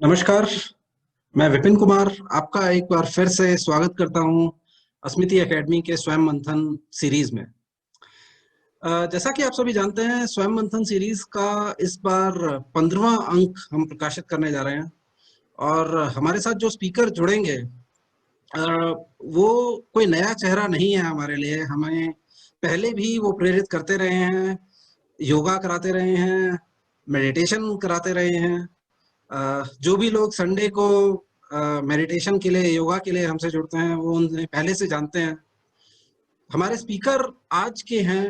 नमस्कार, मैं विपिन कुमार आपका एक बार फिर से स्वागत करता हूं स्मृति एकेडमी के स्वयं मंथन सीरीज में। जैसा कि आप सभी जानते हैं, स्वयं मंथन सीरीज का इस बार 15वां अंक हम प्रकाशित करने जा रहे हैं और हमारे साथ जो स्पीकर जुड़ेंगे अ, वो कोई नया चेहरा नहीं है हमारे लिए। हमें पहले भी वो प्रेरित करते रहे हैं, योगा कराते रहे हैं, मेडिटेशन कराते रहे हैं। जो भी लोग संडे को मेडिटेशन के लिए, योगा के लिए हमसे जुड़ते हैं, वो उन्हें पहले से जानते हैं। हमारे स्पीकर आज के हैं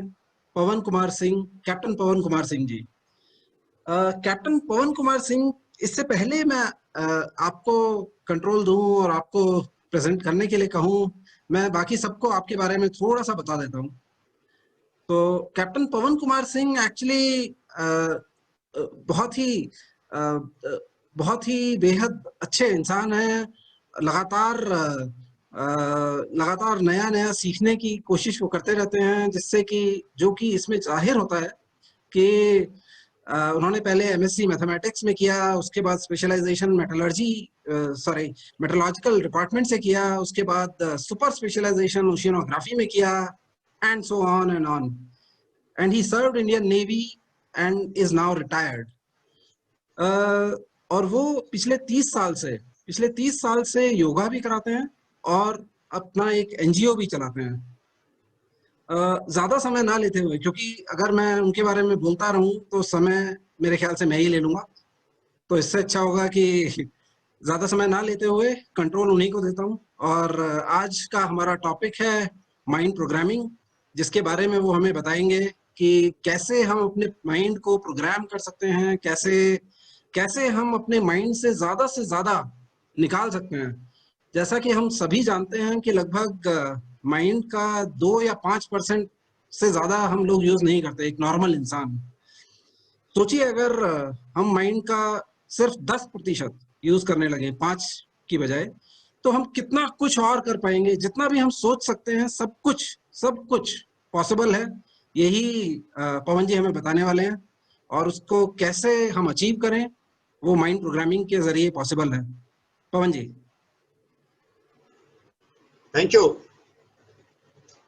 पवन कुमार सिंह, कैप्टन पवन कुमार सिंह जी। कैप्टन पवन कुमार सिंह, इससे पहले मैं आपको कंट्रोल दूं और आपको प्रेजेंट करने के लिए कहूं, मैं बाकी सबको आपके बारे में थोड़ा सा बता देता हूं। तो कैप्टन पवन कुमार सिंह एक्चुअली बहुत ही अ, अ, बहुत ही बेहद अच्छे इंसान हैं। लगातार लगातार नया नया सीखने की कोशिश वो करते रहते हैं, जिससे कि जो कि इसमें जाहिर होता है कि उन्होंने पहले एमएससी मैथमेटिक्स में किया, उसके बाद specialisation metallurgy sorry metallurgical department से किया, उसके बाद सुपर स्पेशलाइजेशन ओशियनोग्राफी में किया, and so on and on, and he served Indian navy and is now retired. और वो पिछले 30 साल से योगा भी कराते हैं और अपना एक एनजीओ भी चलाते हैं। ज्यादा समय ना लेते हुए, क्योंकि अगर मैं उनके बारे में बोलता रहूं तो समय मेरे ख्याल से मैं ही ले लूंगा, तो इससे अच्छा होगा कि ज्यादा समय ना लेते हुए कंट्रोल उन्हीं को देता हूं। और आज का हमारा टॉपिक है माइंड प्रोग्रामिंग, जिसके बारे में वो हमें बताएंगे कि कैसे हम अपने माइंड को प्रोग्राम कर सकते हैं, कैसे कैसे हम अपने माइंड से ज्यादा निकाल सकते हैं। जैसा कि हम सभी जानते हैं कि लगभग माइंड का 2 या 5% से ज्यादा हम लोग यूज नहीं करते, एक नॉर्मल इंसान। सोचिए, अगर हम माइंड का सिर्फ 10% यूज करने लगे, 5 की बजाय, तो हम कितना कुछ और कर पाएंगे। जितना भी हम सोच सकते हैं, सब कुछ पॉसिबल है। यही पवन जी हमें बताने वाले हैं, और उसको कैसे हम अचीव करें, वो माइंड प्रोग्रामिंग के जरिए पॉसिबल है। पवन जी। Thank you.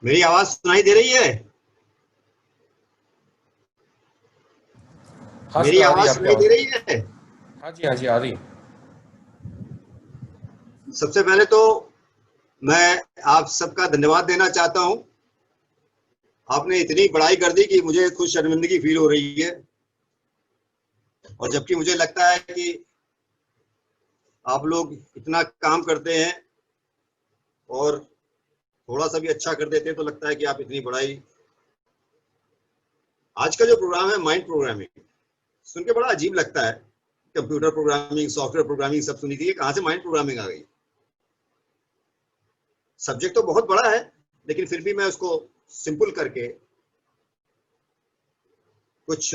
मेरी आवाज सुनाई दे रही है? हाँ मेरी सर, आ रही आवाज है आपकी सुनाई दे आवाज। रही है? हाँ जी, हाँ जी, आ रही है। सबसे पहले तो मैं आप सबका धन्यवाद देना चाहता हूं। आपने इतनी बड़ाई कर दी कि मुझे खुद शर्मिंदगी फील हो रही है, और जबकि मुझे लगता है कि आप लोग इतना काम करते हैं और थोड़ा सा भी अच्छा कर देते हैं तो लगता है कि आप इतनी बड़ाई। आज का जो प्रोग्राम है माइंड प्रोग्रामिंग, सुन के बड़ा अजीब लगता है। कंप्यूटर प्रोग्रामिंग, सॉफ्टवेयर प्रोग्रामिंग सब सुनी थी, कहां से माइंड प्रोग्रामिंग आ गई? सब्जेक्ट तो बहुत बड़ा है, लेकिन फिर भी मैं उसको सिंपल करके कुछ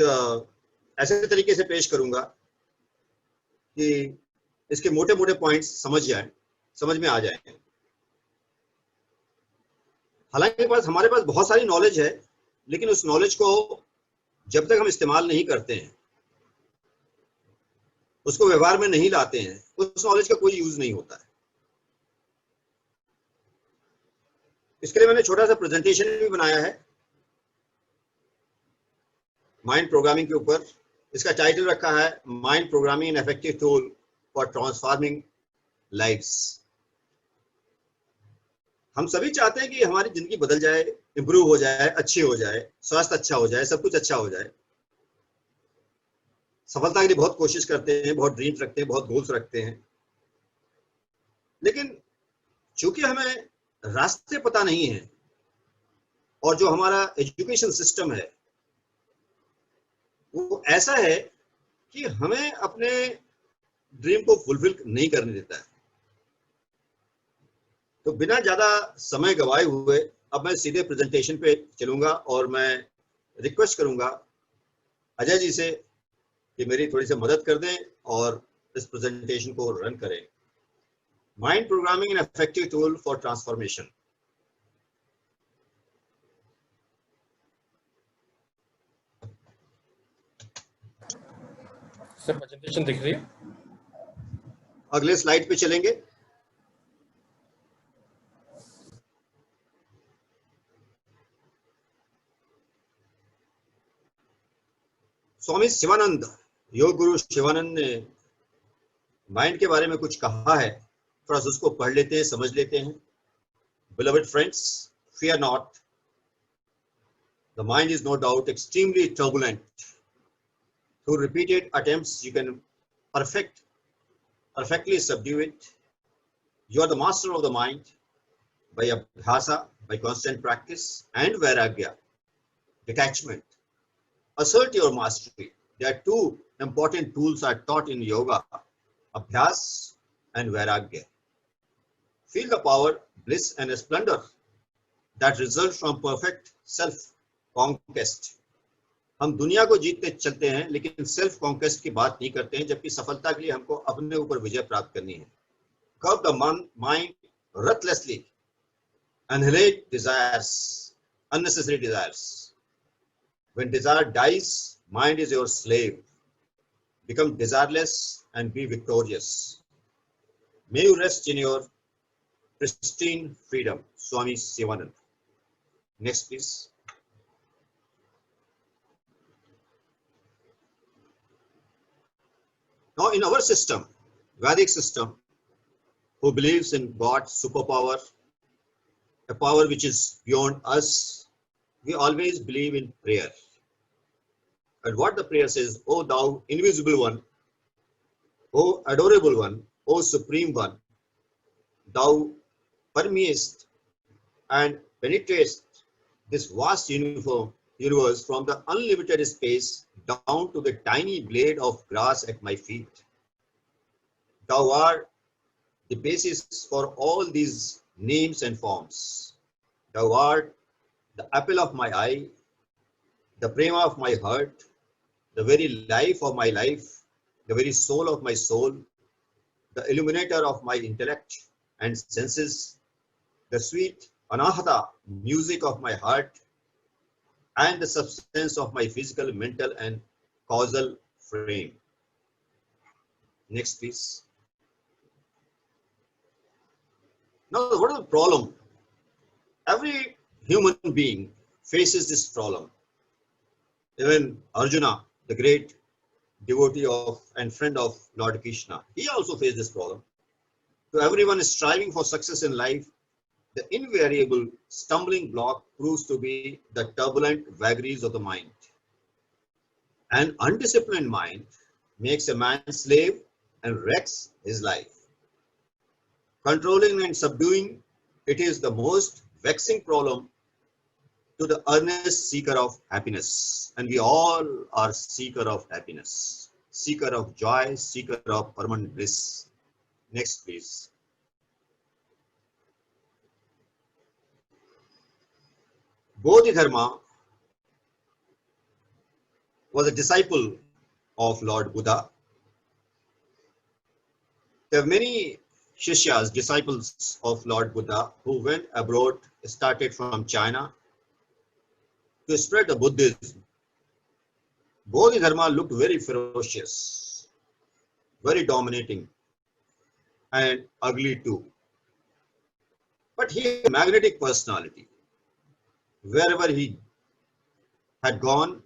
ऐसे तरीके से पेश करूंगा कि इसके मोटे मोटे पॉइंट्स समझ में आ जाए। हालांकि हमारे पास बहुत सारी नॉलेज है, लेकिन उस नॉलेज को जब तक हम इस्तेमाल नहीं करते हैं, उसको व्यवहार में नहीं लाते हैं, उस नॉलेज का कोई यूज नहीं होता है। इसके लिए मैंने छोटा सा प्रेजेंटेशन भी बनाया है माइंड प्रोग्रामिंग के ऊपर। इसका टाइटल रखा है mind programming an effective tool for transforming lives. हम सभी चाहते हैं कि हमारी जिंदगी बदल जाए, इंप्रूव हो जाए, अच्छी हो जाए, स्वास्थ्य अच्छा हो जाए, सब कुछ अच्छा हो जाए। सफलता के लिए बहुत कोशिश करते हैं, बहुत ड्रीम्स रखते हैं, बहुत गोल्स रखते हैं, लेकिन चूंकि हमें रास्ते पता नहीं है, और जो हमारा एजुकेशन सिस्टम है वो ऐसा है कि हमें अपने ड्रीम को फुलफिल नहीं करने देता है। तो बिना ज्यादा समय गवाए हुए अब मैं सीधे प्रेजेंटेशन पे चलूंगा, और मैं रिक्वेस्ट करूंगा अजय जी से कि मेरी थोड़ी सी मदद कर दें और इस प्रेजेंटेशन को रन करें। Mind programming an effective tool for transformation. Sir, presentation दिख रही है? अगले स्लाइड पे चलेंगे। स्वामी शिवानंद, योग गुरु शिवानंद ने माइंड के बारे में कुछ कहा है, थोड़ा सा उसको पढ़ लेते हैं, समझ लेते हैं। Beloved friends, fear not. The mind is no doubt extremely turbulent. Through repeated attempts, you can perfectly subdue it. You are the master of the mind by abhyasa, by constant practice, and vairagya, detachment. Assert your mastery. There are two important tools are taught in yoga, abhyas and vairagya. Feel the power, bliss, and splendor that result from perfect self-conquest. हम दुनिया को जीतते चलते हैं, लेकिन self conquest की बात नहीं करते हैं, जबकि सफलता के लिए हमको अपने ऊपर विजय प्राप्त करनी है। Curb the mind ruthlessly, annihilate desires, unnecessary desires. When desire dies, mind is your slave. Become desireless and be victorious. May you rest in your pristine freedom. Swami Shivanand. Next, please. Now, in our system, Vedic system, who believes in God's superpower, a power which is beyond us, we always believe in prayer. And what the prayer says, O thou invisible one, O adorable one, O supreme one, thou permeest and penetrate this vast universe from the unlimited space down to the tiny blade of grass at my feet. Thou art the basis for all these names and forms. Thou art the apple of my eye, the prema of my heart, the very life of my life, the very soul of my soul, the illuminator of my intellect and senses, the sweet anahata music of my heart, and the substance of my physical, mental, and causal frame. Next, please. Now, what is the problem? Every human being faces this problem. Even Arjuna, the great devotee of and friend of Lord Krishna, he also faced this problem. So everyone is striving for success in life. The invariable stumbling block proves to be the turbulent vagaries of the mind. An undisciplined mind makes a man slave and wrecks his life. Controlling and subduing it is the most vexing problem to the earnest seeker of happiness. And we all are seeker of happiness, seeker of joy, seeker of permanent bliss. Next, please. Bodhidharma was a disciple of Lord Buddha. There are many Shishyas, disciples of Lord Buddha, who went abroad, started from China, to spread the Buddhism. Bodhidharma looked very ferocious, very dominating, and ugly too. But he had a magnetic personality. Wherever he had gone,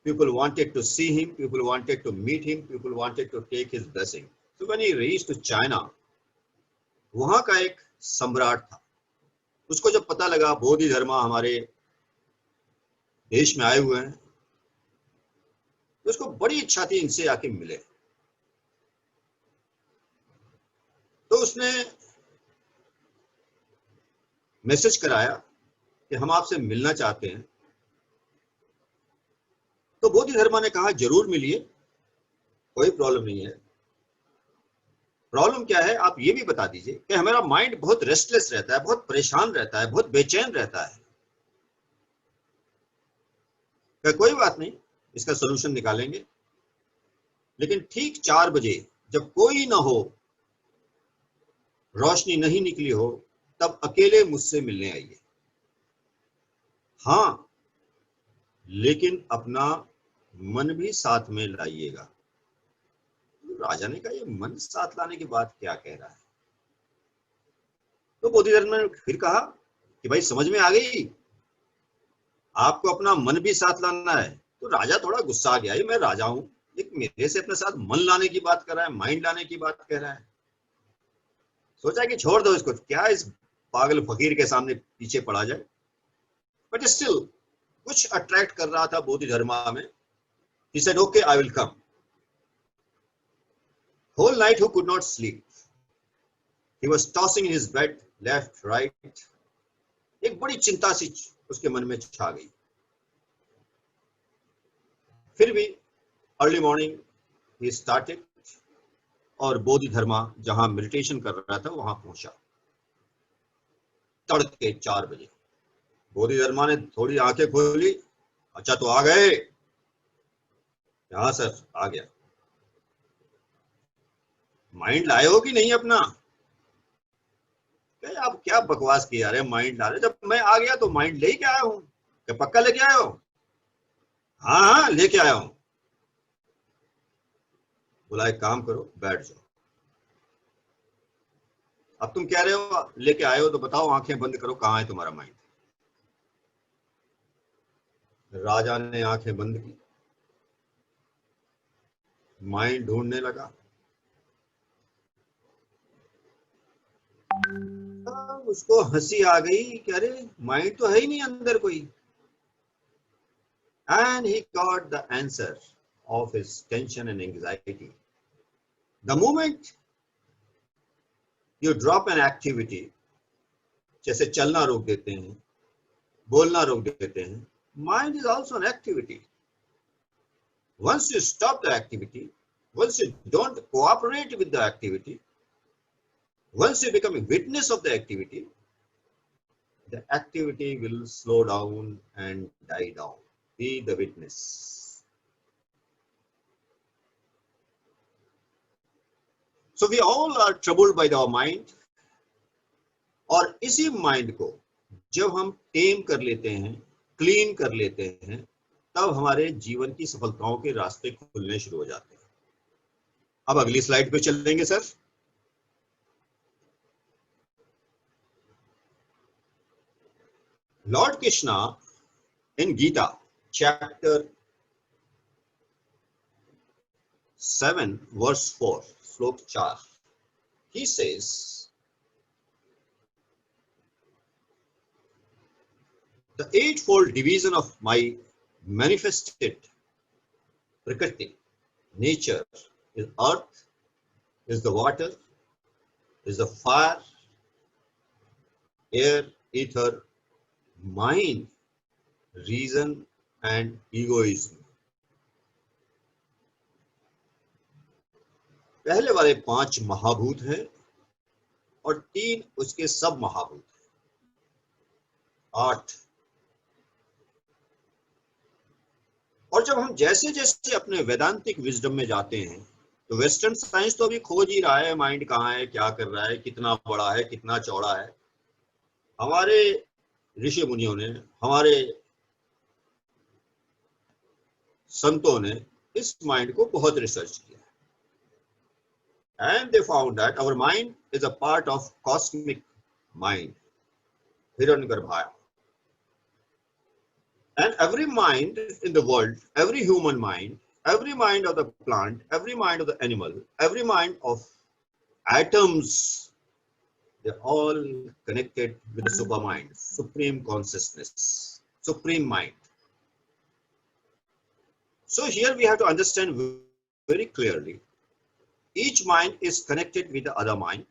people wanted to see him, people wanted to meet him, people wanted to take his blessing. So when he reached to China, वहां का एक सम्राट था, उसको जब पता लगा बोधिधर्मा हमारे देश में आए हुए हैं, तो उसको बड़ी इच्छा थी इनसे आके मिले। तो उसने मैसेज कराया कि हम आपसे मिलना चाहते हैं। तो बोधिधर्मा ने कहा जरूर मिलिए, कोई प्रॉब्लम नहीं है। प्रॉब्लम क्या है आप ये भी बता दीजिए कि हमारा माइंड बहुत रेस्टलेस रहता है, बहुत परेशान रहता है, बहुत बेचैन रहता है। क्या कोई बात नहीं, इसका सलूशन निकालेंगे। लेकिन ठीक 4 बजे जब कोई ना हो, रोशनी नहीं निकली हो, तब अकेले मुझसे मिलने आइए। हाँ, लेकिन अपना मन भी साथ में लाइएगा। राजा ने कहा ये मन साथ लाने की बात क्या कह रहा है। तो बोधिधर्म ने फिर कहा कि भाई समझ में आ गई, आपको अपना मन भी साथ लाना है। तो राजा थोड़ा गुस्सा आ गया, ये मैं राजा हूं, एक मेरे से अपने साथ मन लाने की बात कर रहा है, माइंड लाने की बात कह रहा है। सोचा कि छोड़ दो इसको, क्या इस पागल फकीर के सामने पीछे पड़ा जाए। बट स्टिल कुछ अट्रैक्ट कर रहा था बोधि धर्मा में। He said, okay, I will come. Whole night he could not sleep. He was tossing in his bed, left, right. एक बड़ी चिंता सी उसके मन में छा गई। फिर भी अर्ली मॉर्निंग he started और बोधि धर्मा जहां मेडिटेशन कर रहा था वहां पहुंचा। तड़के 4 बजे बोधि धर्मा ने थोड़ी आंखें खोली, अच्छा तो आ गए? हाँ सर आ गया। माइंड लाए हो कि नहीं अपना? आप क्या बकवास किए जा रहे हैं, माइंड ला रहे? जब मैं आ गया तो माइंड ले के आया हूं। क्या पक्का लेके आया हो? हाँ हाँ लेके आया हूं। बोला एक काम करो, बैठ जाओ। अब तुम कह रहे हो लेके आए हो तो बताओ, आंखें बंद करो, कहां है तुम्हारा माइंड? राजा ने आंखें बंद की, माइंड ढूंढने लगा। उसको हंसी आ गई कि अरे माइंड तो है ही नहीं अंदर कोई। And he got the answer of his tension and anxiety. The moment you drop an activity, जैसे चलना रोक देते हैं, बोलना रोक देते हैं, mind is also an activity. Once you stop the activity, once you don't cooperate with the activity, once you become a witness of the activity will slow down and die down. Be the witness. So we all are troubled by our mind, और इसी mind को जब हम टेम कर लेते हैं, clean कर लेते हैं, तब हमारे जीवन की सफलताओं के रास्ते खुलने शुरू हो जाते हैं। अब अगली स्लाइड पे चलेंगे सर। लॉर्ड कृष्णा इन गीता चैप्टर 7 वर्स 4 श्लोक 4, he says, the eightfold division of my manifested prakriti, nature, is earth, is the water, is the fire, air, ether, mind, reason and egoism. पहले वाले 5 महाभूत हैं और 3 उसके सब महाभूत हैं, 8। और जब हम जैसे जैसे अपने वैदांतिक विजडम में जाते हैं, तो वेस्टर्न साइंस तो अभी खोज ही रहा है माइंड कहाँ है, क्या कर रहा है, कितना बड़ा है, कितना चौड़ा है। हमारे ऋषि मुनियों ने, हमारे संतों ने इस माइंड को बहुत रिसर्च किया, and they found that our mind is a part of cosmic mind, Hiranyagarbha. And every mind in the world, every human mind, every mind of the plant, every mind of the animal, every mind of atoms, they're all connected with the supermind, supreme consciousness, supreme mind. So here we have to understand very clearly, each mind is connected with the other mind,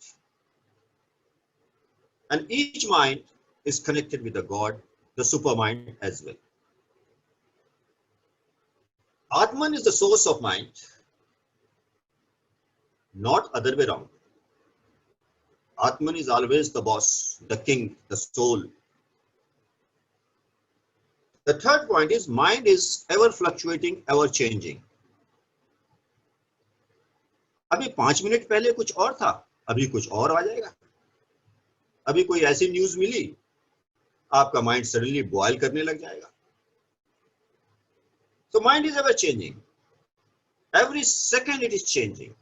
and each mind is connected with the God, the supermind as well. Atman is the source of mind, not other way around. Atman is always the boss, the king, the soul. The third point is mind is ever fluctuating, ever changing. अभी 5 minute पहले कुछ और था, अभी कुछ और आ जाएगा। अभी कोई ऐसी न्यूज मिली, आपका माइंड सडनली बॉयल करने लग जाएगा। So mind is ever changing. Every second it is changing.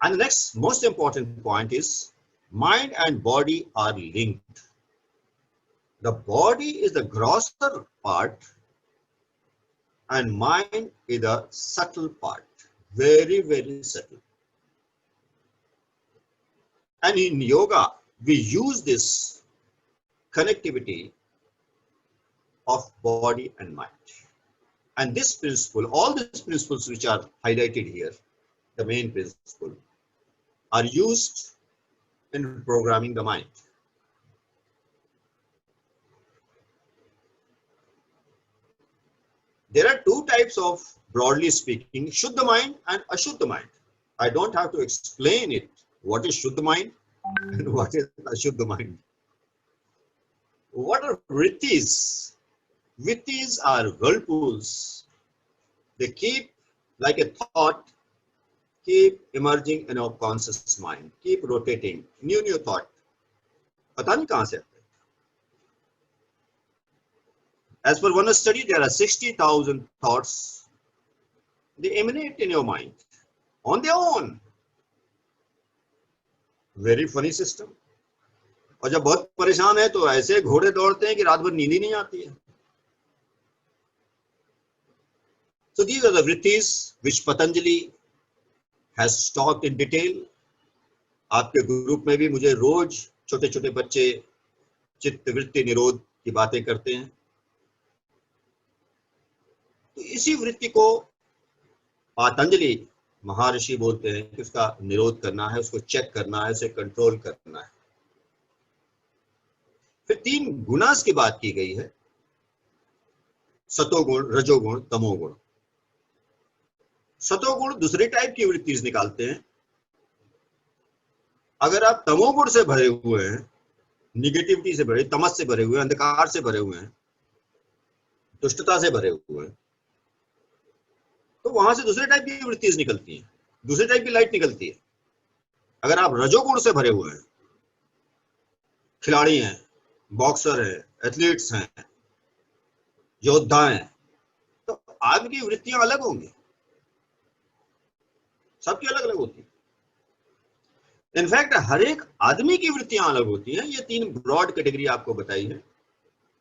And the next most important point is mind and body are linked. The body is the grosser part and mind is the subtle part, very, very subtle. And in yoga, we use this connectivity of body and mind. And this principle, all these principles which are highlighted here, the main principle, are used in programming the mind. There are two types of, broadly speaking, Shuddha mind and Ashuddha mind. I don't have to explain it, what is Shuddha mind and what is Ashuddha mind. What are vrittis? Vrittis are whirlpools. They keep, like a thought, keep emerging in our conscious mind, keep rotating, new thought. पता नहीं कहाँ से आते हैं. As per one study, there are 60,000 thoughts. They emanate in your mind on their own. Very funny system. और जब बहुत परेशान है तो ऐसे घोड़े दौड़ते हैं कि रात भर नींद ही नहीं आती है. So these are the vrittis which Patanjali has taught in detail. आपके ग्रुप में भी मुझे रोज छोटे छोटे बच्चे चित्त वृत्ति निरोध की बातें करते हैं. तो इसी वृत्ति को पतंजलि महर्षि बोलते हैं कि उसका निरोध करना है, उसको चेक करना है, उसे कंट्रोल करना है. फिर तीन गुणास की बात की गई है, सतोगुण, रजोगुण, तमोगुण. सतोगुण दूसरे टाइप की वृत्ति निकालते हैं. अगर आप तमोगुण से भरे हुए हैं, निगेटिविटी से भरे, तमस से भरे हुए हैं, अंधकार से भरे हुए हैं, दुष्टता से भरे हुए हैं, तो वहां से दूसरे टाइप की वृत्ति निकलती है, दूसरे टाइप की लाइट निकलती है. अगर आप रजोगुण से भरे हुए हैं, खिलाड़ी हैं, बॉक्सर हैं, एथलीट्स हैं, योद्धा हैं, तो आपकी वृत्तियां अलग होंगी, सबकी अलग अलग होती है. इनफैक्ट हर एक आदमी की वृत्तियां अलग होती हैं. ये तीन ब्रॉड कैटेगरी आपको बताई है.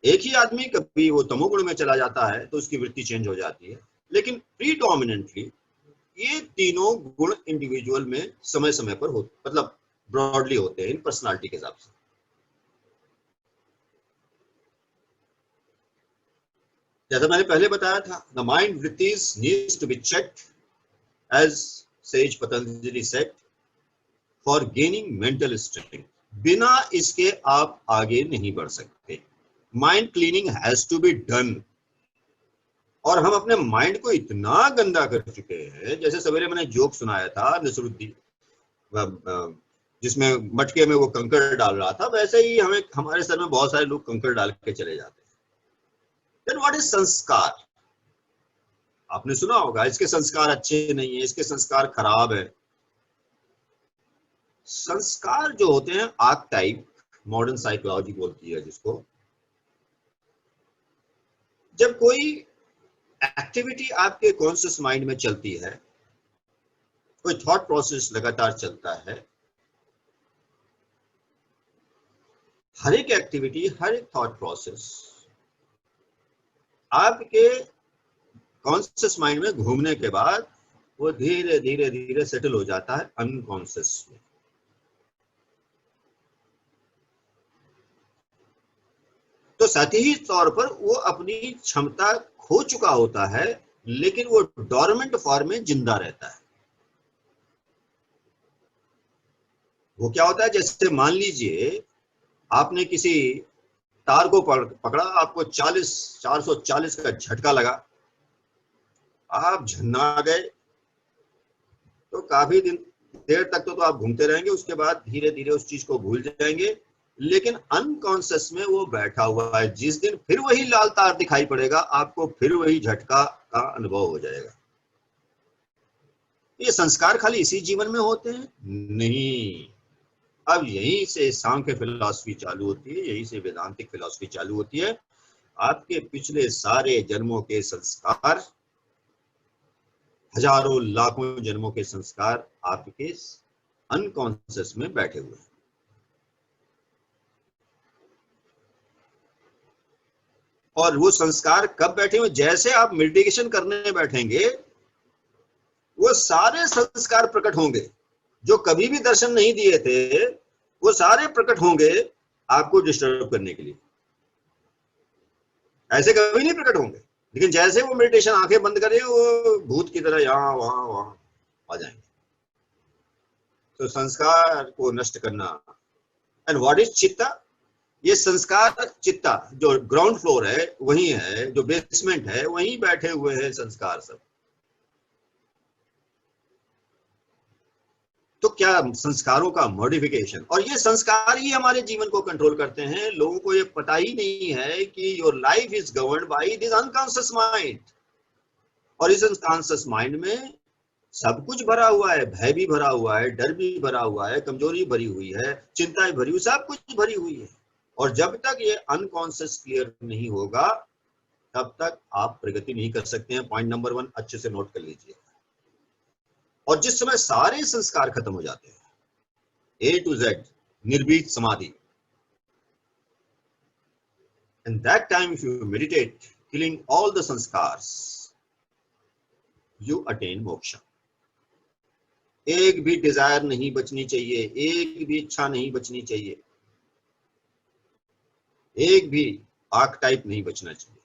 एक ही आदमी कभी वो तमोगुण में चला जाता है तो उसकी वृत्ति चेंज हो जाती है, लेकिन प्रीडोमिनेंटली ये तीनों गुण इंडिविजुअल में समय समय पर होते, मतलब ब्रॉडली होते हैं इन पर्सनालिटी के हिसाब से. जैसा मैंने पहले बताया था, द माइंड वृत्तिज needs to be checked as sage Patanjali said for gaining mental strength. बिना इसके आप आगे नहीं बढ़ सकते. Mind cleaning has to be done. और हम अपने माइंड को इतना गंदा कर चुके हैं, जैसे सवेरे मैंने जोक सुनाया था नसरुद्दीन, जिसमें मटके में वो कंकड़ डाल रहा था, वैसे ही हमें हमारे सर में बहुत सारे लोग कंकड़ डाल के चले जाते हैं. देन व्हाट इज संस्कार? आपने सुना होगा इसके संस्कार अच्छे नहीं है, इसके संस्कार खराब है. संस्कार जो होते हैं आर्कटाइप, मॉडर्न साइकोलॉजी बोलती है जिसको, जब कोई एक्टिविटी आपके कॉन्शियस माइंड में चलती है, कोई थॉट प्रोसेस लगातार चलता है, हर एक एक्टिविटी, हर एक थॉट प्रोसेस आपके कॉन्शियस माइंड में घूमने के बाद वो धीरे धीरे धीरे सेटल हो जाता है अनकॉन्शियस में. तो सतही तौर पर वो अपनी क्षमता खो चुका होता है, लेकिन वो डोरमेंट फॉर्म में जिंदा रहता है. वो क्या होता है, जैसे मान लीजिए आपने किसी तार को पकड़ा, आपको 440 का झटका लगा, आप झन्ना गए, तो काफी देर तक तो आप घूमते रहेंगे, उसके बाद धीरे धीरे उस चीज को भूल जाएंगे. लेकिन अनकॉन्शियस में वो बैठा हुआ है. जिस दिन फिर वही लाल तार दिखाई पड़ेगा, आपको फिर वही झटका का अनुभव हो जाएगा. ये संस्कार खाली इसी जीवन में होते हैं? नहीं. अब यहीं से सांख्य फिलॉसफी चालू होती है, यहीं से वेदांतिक फिलॉसफी चालू होती है. आपके पिछले सारे जन्मों के संस्कार, हजारों लाखों जन्मों के संस्कार आपके अनकॉन्शियस में बैठे हुए हैं। और वो संस्कार कब बैठे हुए? जैसे आप मेडिटेशन करने बैठेंगे वो सारे संस्कार प्रकट होंगे जो कभी भी दर्शन नहीं दिए थे, वो सारे प्रकट होंगे आपको डिस्टर्ब करने के लिए। ऐसे कभी नहीं प्रकट होंगे, लेकिन जैसे वो मेडिटेशन आंखें बंद करें वो भूत की तरह यहाँ वहां वहां आ जाएंगे। तो संस्कार को नष्ट करना। एंड व्हाट इज चित्ता? ये संस्कार चित्ता जो ग्राउंड फ्लोर है वही है, जो बेसमेंट है वहीं बैठे हुए हैं संस्कार सब। तो क्या संस्कारों का मॉडिफिकेशन, और ये संस्कार ही हमारे जीवन को कंट्रोल करते हैं। लोगों को ये पता ही नहीं है कि your life is governed by this unconscious mind. और इस अनकॉन्शियस माइंड में सब कुछ भरा हुआ है, भय भी भरा हुआ है, डर भी भरा हुआ है, कमजोरी भरी हुई है, चिंताएं भरी हुई, सब कुछ भरी हुई है। और जब तक ये अनकॉन्शियस क्लियर नहीं होगा तब तक आप प्रगति नहीं कर सकते हैं। पॉइंट नंबर 1 अच्छे से नोट कर लीजिए। और जिस समय सारे संस्कार खत्म हो जाते हैं, A to Z, निर्भीक समाधि, and that time if you meditate, killing all the sanskars, you attain moksha. एक भी डिजायर नहीं बचनी चाहिए, एक भी इच्छा नहीं बचनी चाहिए, एक भी आर्कटाइप नहीं बचना चाहिए।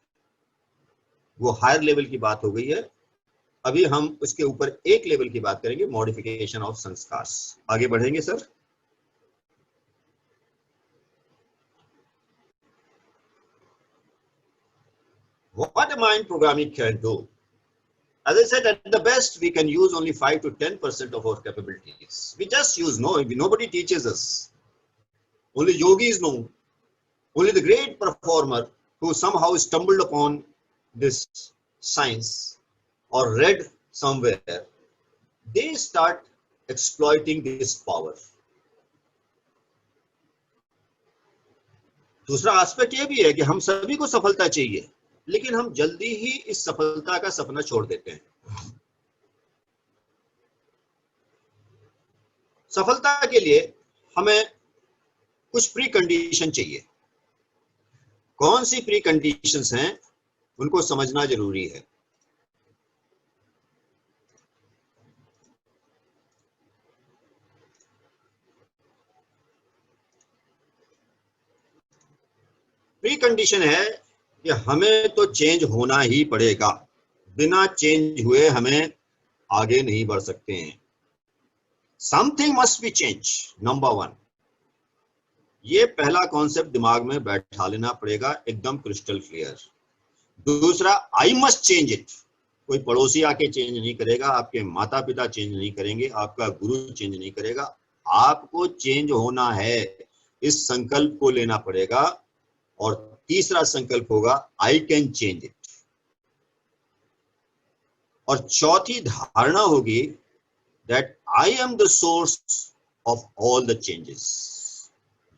वो हायर लेवल की बात हो गई है। अभी हम उसके ऊपर एक लेवल की बात करेंगे, मॉडिफिकेशन ऑफ संस्कार। आगे बढ़ेंगे sir. What mind programming can do? As I said, at the best we can use only 5 to 10% of our capabilities. We just use, nobody teaches us. Only yogis know. Only the great performer who somehow stumbled upon this science or read somewhere, they start exploiting this power. दूसरा aspect ये भी है कि हम सभी को सफलता चाहिए, लेकिन हम जल्दी ही इस सफलता का सपना छोड़ देते हैं। सफलता के लिए हमें कुछ प्री कंडीशन चाहिए। कौन सी प्री कंडीशंस हैं उनको समझना जरूरी है। प्री कंडीशन है कि हमें तो चेंज होना ही पड़ेगा, बिना चेंज हुए हमें आगे नहीं बढ़ सकते हैं। Something must be change, number 1। ये पहला कॉन्सेप्ट दिमाग में बैठा लेना पड़ेगा, एकदम क्रिस्टल क्लियर। दूसरा, आई मस्ट चेंज इट। कोई पड़ोसी आके चेंज नहीं करेगा, आपके माता पिता चेंज नहीं करेंगे, आपका गुरु चेंज नहीं करेगा, आपको चेंज होना है। इस संकल्प को लेना पड़ेगा। और तीसरा संकल्प होगा, आई कैन चेंज इट। और चौथी धारणा होगी, that I am the source of all the changes.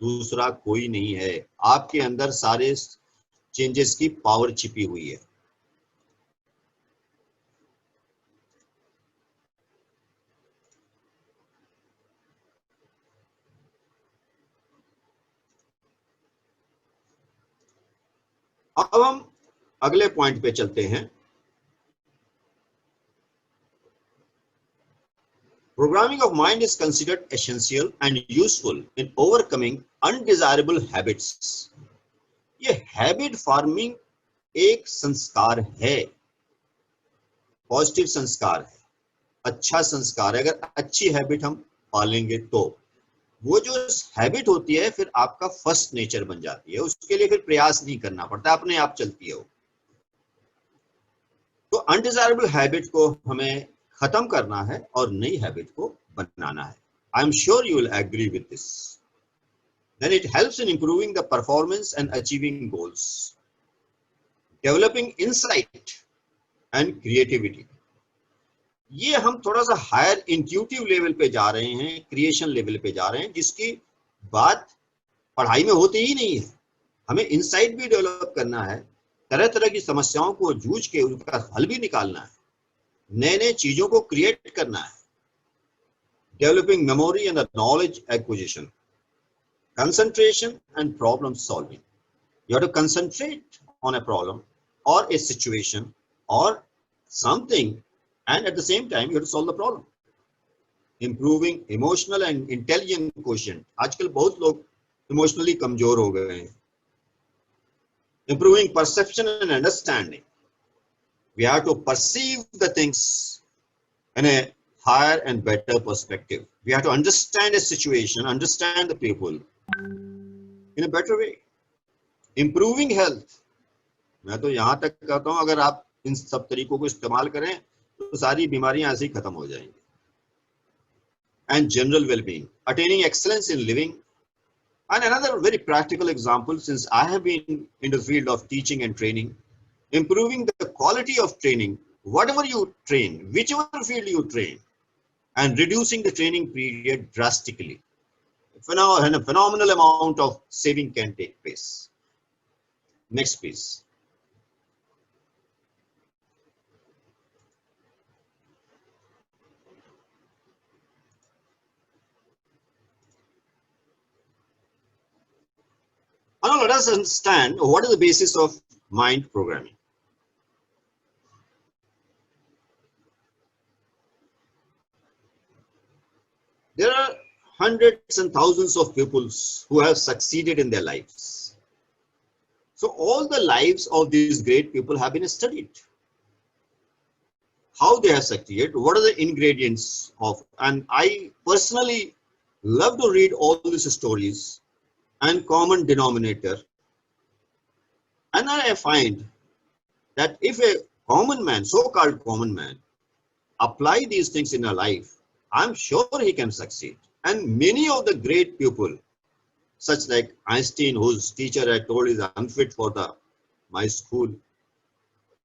दूसरा कोई नहीं है, आपके अंदर सारे चेंजेस की पावर छिपी हुई है। अब हम अगले पॉइंट पे चलते हैं। Programming of mind is considered essential and useful in overcoming undesirable habits. ये हैबिट फॉर्मिंग एक संस्कार है, पॉजिटिव संस्कार है, अच्छा संस्कार है। अगर अच्छी हैबिट हम पालेंगे तो वो जो हैबिट होती है फिर आपका फर्स्ट नेचर बन जाती है। उसके लिए फिर प्रयास नहीं करना पड़ता, अपने आप चलती है वो। तो अनडिजायरेबल हैबिट को हमें खत्म करना है और नई हैबिट को बनाना है। I am sure you will agree with this. Then it helps in improving the performance and achieving goals, developing insight and creativity. ये हम थोड़ा सा हायर इंट्यूटिव लेवल पे जा रहे हैं, क्रिएशन लेवल पे जा रहे हैं, जिसकी बात पढ़ाई में होती ही नहीं है। हमें इंसाइट भी डेवलप करना है, तरह तरह की समस्याओं को जूझ के उनका हल भी निकालना है, नए नए चीजों को क्रिएट करना है। developing memory and the knowledge acquisition, concentration and problem solving. You have to concentrate on a problem or a situation or something, and at the same time you have to solve the problem. Improving emotional and intelligent quotient. आजकल बहुत लोग emotionally कमजोर हो गए हैं. Improving perception and understanding. We have to perceive the things in a higher and better perspective. We have to understand a situation, understand the people in a better way. Improving health. मैं तो यहाँ तक कहता हूँ अगर आप इन सब तरीकों को इस्तेमाल करें तो सारी बीमारियां ऐसे ही खत्म हो जाएंगी. And general well-being. Attaining excellence in living. And another very practical example, since I have been in the field of teaching and training, improving the quality of training, whatever you train, whichever field you train, and reducing the training period drastically. A phenomenal amount of saving can take place. Next, please. Now let us understand what is the basis of mind programming. There are hundreds and thousands of people who have succeeded in their lives. So all the lives of these great people have been studied. How they have succeeded, what are the ingredients of, and I personally love to read all these stories and common denominator. And I find that if a common man, so-called common man, apply these things in a life, I'm sure he can succeed. And many of the great people, such like Einstein, whose teacher I told is unfit for my school.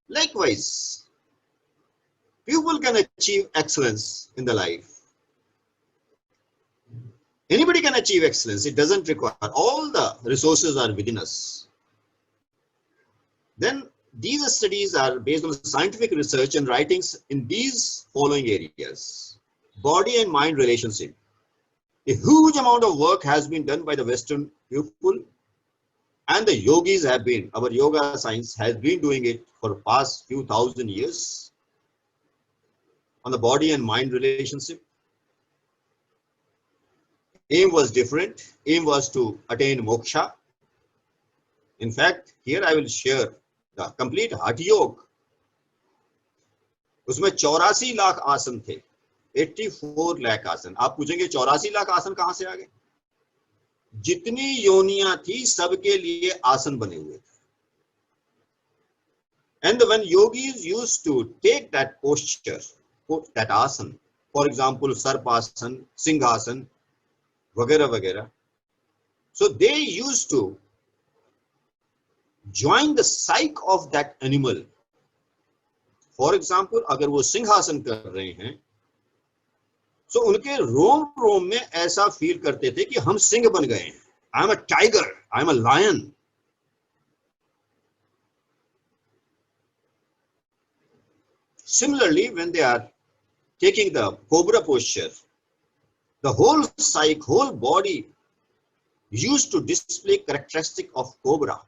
Likewise, people can achieve excellence in the life. Anybody can achieve excellence. It doesn't require, all the resources are within us. Then these studies are based on scientific research and writings in these following areas. Body and mind relationship. A huge amount of work has been done by the Western people, and the yogis have been, our yoga science has been doing it for the past few thousand years on the body and mind relationship. Aim was different. Aim was to attain moksha. In fact, here I will share the complete Hatha Yoga. उसमें 84 लाख आसन थे. 84 लाख आसन. आप पूछेंगे 84 लाख आसन कहां से आ गए? जितनी योनियां थी सबके लिए आसन बने हुए थे. And when yogis used to take that posture, that asan, for example, sarpasan, singhasan, वगैरह वगैरह, so they used to join the psyche of that animal. For example, अगर वो सिंहासन कर रहे हैं, so उनके रोम रोम में ऐसा फील करते थे कि हम सिंह बन गए हैं. I am a tiger, I am a lion. Similarly, when they are taking the cobra posture, the whole psyche, whole body used to display characteristic of cobra.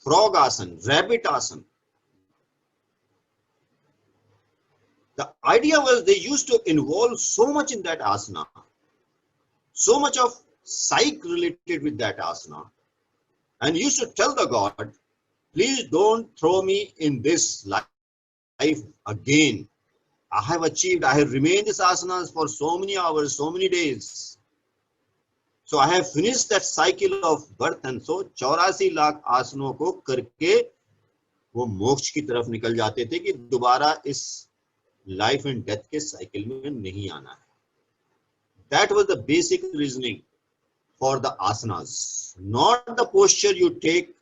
Frog asan, rabbit asan. The idea was they used to involve so much in that asana, so much of psyche related with that asana, and used to tell the God, please don't throw me in this life again. I have achieved, I have remained this asanas for so many hours, so many days. So I have finished that cycle of birth, and so 84 lakh आसनों को करके वो मोक्ष की तरफ निकल जाते थे कि दोबारा इस लाइफ एंड डेथ के साइकिल में नहीं आना है. That was the basic reasoning for the asanas, not the posture you take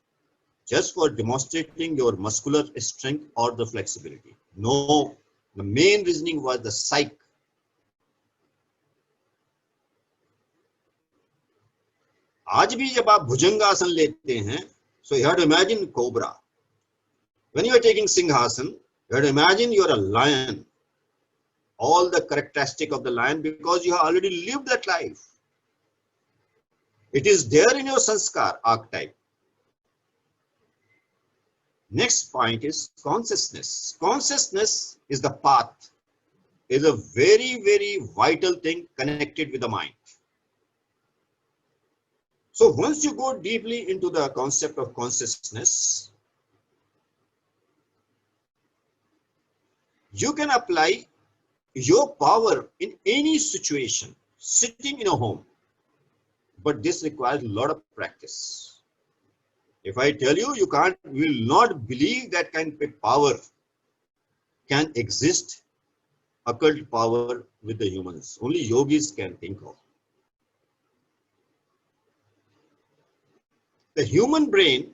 just for demonstrating your muscular strength or the flexibility. No, the main reasoning was the psyche. आज भी जब आप भुजंगासन लेते हैं, so you have to imagine cobra. When you are taking Singhasan, you have to imagine you are a lion. all the characteristic of the lion because you have already lived that life. It is there in your sanskar archetype. Next point is consciousness. Consciousness is the path, is a very, very vital thing connected with the mind. So once you go deeply into the concept of consciousness, you can apply your power in any situation, sitting in a home. But this requires a lot of practice. If I tell you, you will not believe that kind of power can exist, occult power with the humans. Only yogis can think of. The human brain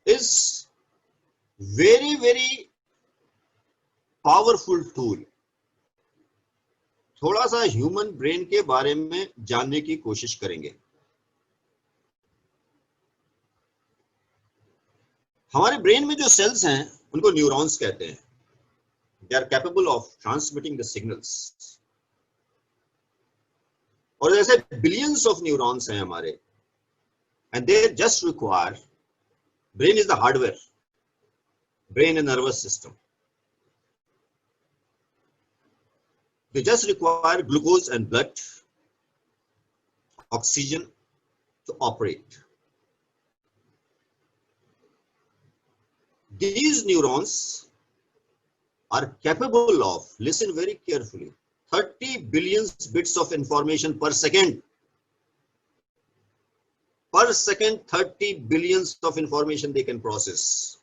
is very, very powerful tool. थोड़ा सा human brain के बारे में जानने की कोशिश करेंगे. हमारे ब्रेन में जो सेल्स हैं उनको न्यूरॉन्स कहते हैं. They are capable of transmitting the signals. और जैसे बिलियंस ऑफ न्यूरॉन्स हैं हमारे, and they just require, brain is the hardware, brain and nervous system. They just require glucose and blood, oxygen to operate. These neurons are capable of, listen very carefully, 30 billion bits of information per second. Per second, 30 billions of information they can process.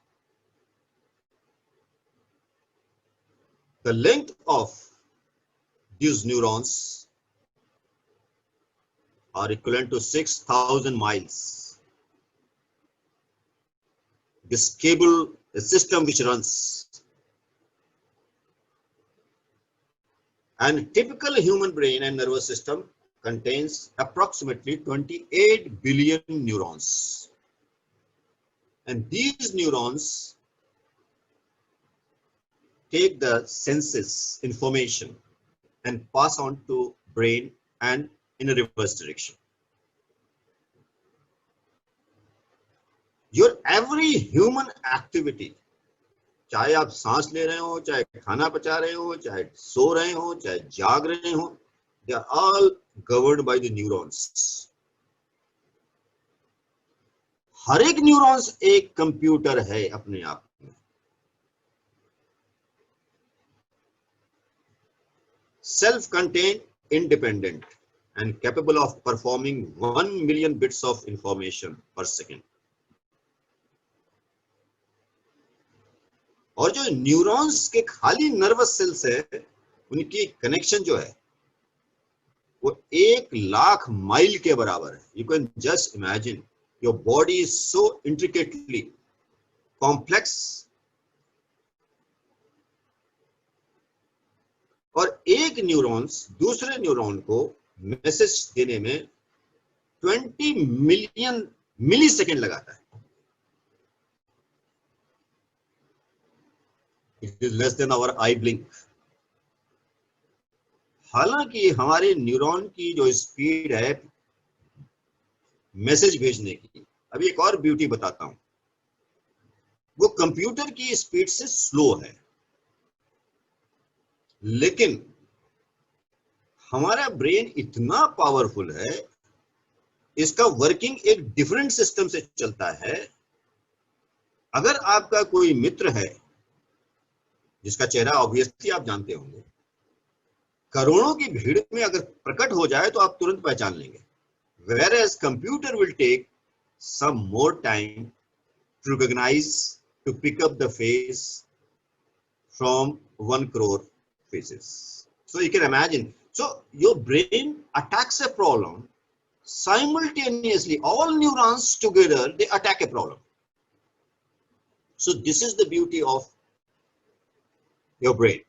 The length of these neurons are equivalent to 6,000 miles. This cable, the system which runs. And typical human brain and nervous system contains approximately 28 billion neurons. And these neurons take the senses information and pass on to brain and in a reverse direction. Your every human activity, चाहे आप सांस ले रहे हो, चाहे खाना पचा रहे हो, चाहे सो रहे हो, चाहे जाग रहे हो, they are all governed by the neurons. हर एक न्यूरॉन्स एक कंप्यूटर है अपने आप में. Self-contained, independent, and capable of performing 1 million bits of information per second. और जो न्यूरॉन्स के खाली नर्वस सेल्स है, उनकी कनेक्शन जो है वो 1,00,000 माइल के बराबर है. You can just imagine, your body is so intricately complex. और एक न्यूरॉन्स दूसरे न्यूरॉन को मैसेज देने में 20 मिलियन मिलीसेकंड लगाता है. It is less than our eye blink. हालांकि हमारे न्यूरॉन की जो स्पीड है मैसेज भेजने की, अभी एक और ब्यूटी बताता हूं, वो कंप्यूटर की स्पीड से स्लो है. लेकिन हमारा ब्रेन इतना पावरफुल है, इसका वर्किंग एक डिफरेंट सिस्टम से चलता है. अगर आपका कोई मित्र है जिसका चेहरा ऑब्वियसली आप जानते होंगे, करोड़ों की भीड़ में अगर प्रकट हो जाए तो आप तुरंत पहचान लेंगे. Whereas computer will take some more time to recognize, to pick up the face from 1 crore faces. So you can imagine. So your brain attacks a problem simultaneously. All neurons together, they attack a problem. So this is the beauty of your brain.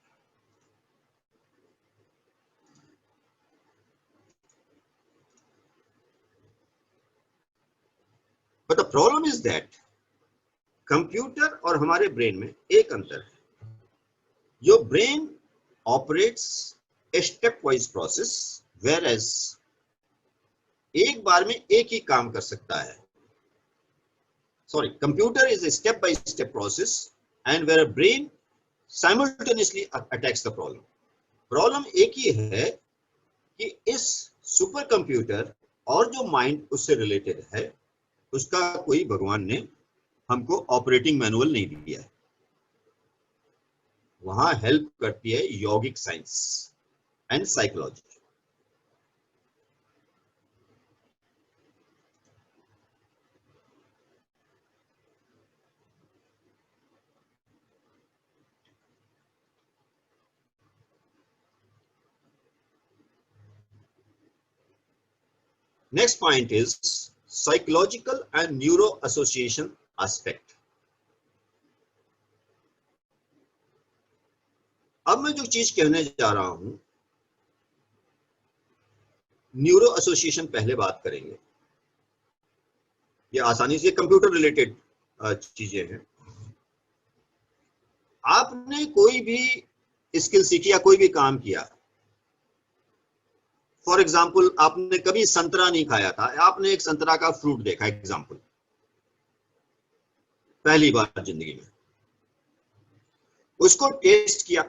But the problem is that computer और हमारे brain में एक अंतर है. Your brain operates a stepwise process, whereas एक बार में एक ही काम कर सकता है. Sorry, computer is a step-by-step process, and where a brain simultaneously attacks the problem. Problem एक ही है कि इस सुपर कंप्यूटर और जो माइंड उससे रिलेटेड है, उसका कोई भगवान ने हमको ऑपरेटिंग मैनुअल नहीं दिया है. वहां हेल्प करती है योगिक science and psychology. Next point is psychological and neuro association aspect. अब मैं जो चीज कहने जा रहा हूं, न्यूरो एसोसिएशन पहले बात करेंगे. ये आसानी से कंप्यूटर रिलेटेड चीजें हैं. आपने कोई भी स्किल सीखी या कोई भी काम किया, फॉर एग्जाम्पल आपने कभी संतरा नहीं खाया था, आपने एक संतरा का फ्रूट देखा, एग्जाम्पल पहली बार जिंदगी में, उसको टेस्ट किया,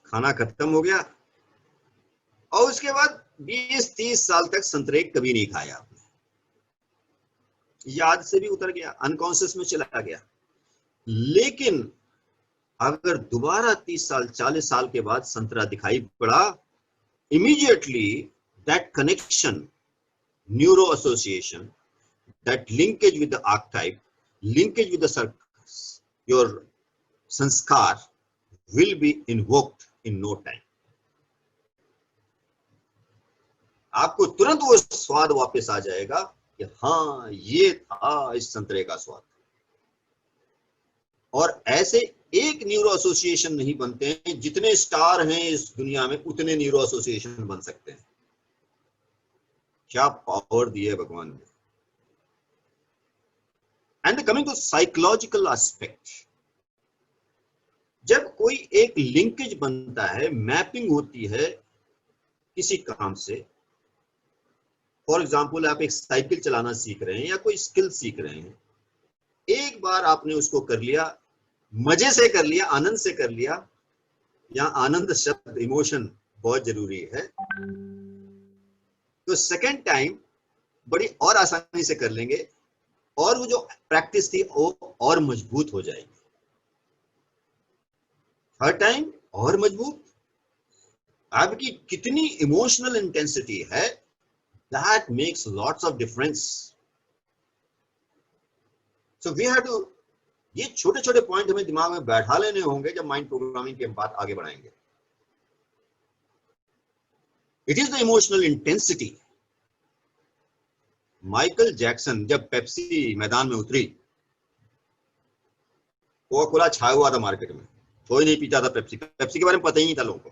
खाना खत्म हो गया, और उसके बाद 20-30 साल तक संतरे कभी नहीं खाया आपने, याद से भी उतर गया, अनकॉन्शियस में चला गया. लेकिन अगर दोबारा 30 साल 40 साल के बाद संतरा दिखाई पड़ा, immediately that connection, neuro association, that linkage with the archetype, linkage with the your संस्कार will be invoked in no time. आपको तुरंत वो स्वाद वापस आ जाएगा कि हाँ, ये था इस संतरे का स्वाद. और ऐसे एक न्यूरो एसोसिएशन नहीं बनते हैं, जितने स्टार हैं इस दुनिया में उतने न्यूरो एसोसिएशन बन सकते हैं. क्या पावर दी है भगवान ने. And coming to psychological aspect, जब कोई एक लिंकेज बनता है, मैपिंग होती है किसी काम से, फॉर एग्जाम्पल आप एक साइकिल चलाना सीख रहे हैं या कोई स्किल सीख रहे हैं, एक बार आपने उसको कर लिया, मजे से कर लिया, आनंद से कर लिया. यहाँ आनंद शब्द, इमोशन बहुत जरूरी है. तो सेकेंड टाइम बड़ी और आसानी से कर लेंगे, और वो जो प्रैक्टिस थी वो और मजबूत हो जाएगी. हर टाइम और मजबूत. आपकी कितनी इमोशनल इंटेंसिटी है, that makes lots of difference. So we have to, ये छोटे छोटे पॉइंट हमें दिमाग में बैठा लेने होंगे जब माइंड प्रोग्रामिंग के बात आगे बढ़ाएंगे. It is the emotional intensity. Michael Jackson जब पेप्सी मैदान में उतरी, कोका कोला छाया हुआ था मार्केट में, कोई नहीं पीता था पेप्सी. पेप्सी के बारे में पता ही नहीं था लोगों को.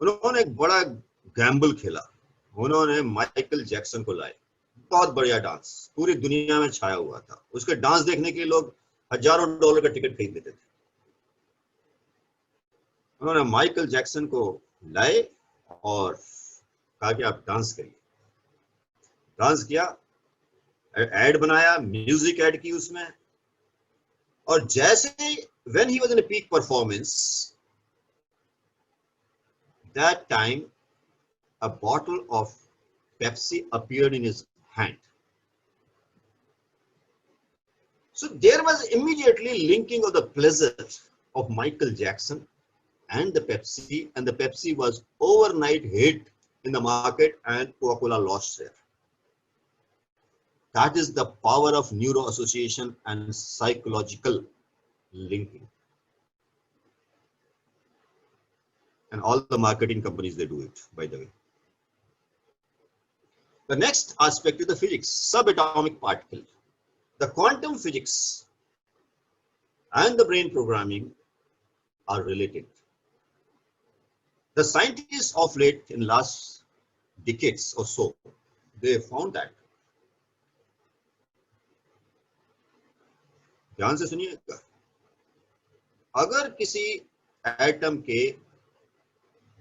उन्होंने एक बड़ा गैम्बल खेला, उन्होंने माइकल जैक्सन को लाए. बहुत बढ़िया डांस, पूरी दुनिया में छाया हुआ था. उसके डांस देखने के लिए लोग हजारों डॉलर का टिकट खरीद लेते थे. उन्होंने माइकल जैक्सन को लाए और कहा कि आप डांस करिए. डांस किया, एड बनाया, म्यूजिक ऐड की उसमें, और जैसे when he was in a peak performance, that time a bottle of Pepsi appeared in his hand. So there was immediately linking of the pleasure of Michael Jackson and the Pepsi, and the Pepsi was overnight hit in the market and Coca-Cola lost share. That is the power of neuro association and psychological linking. And all the marketing companies, they do it, by the way. The next aspect is the physics, subatomic particle. The quantum physics and the brain programming are related. The scientists of late, in last decades or so, they found that ध्यान से सुनिएगा, अगर किसी atom के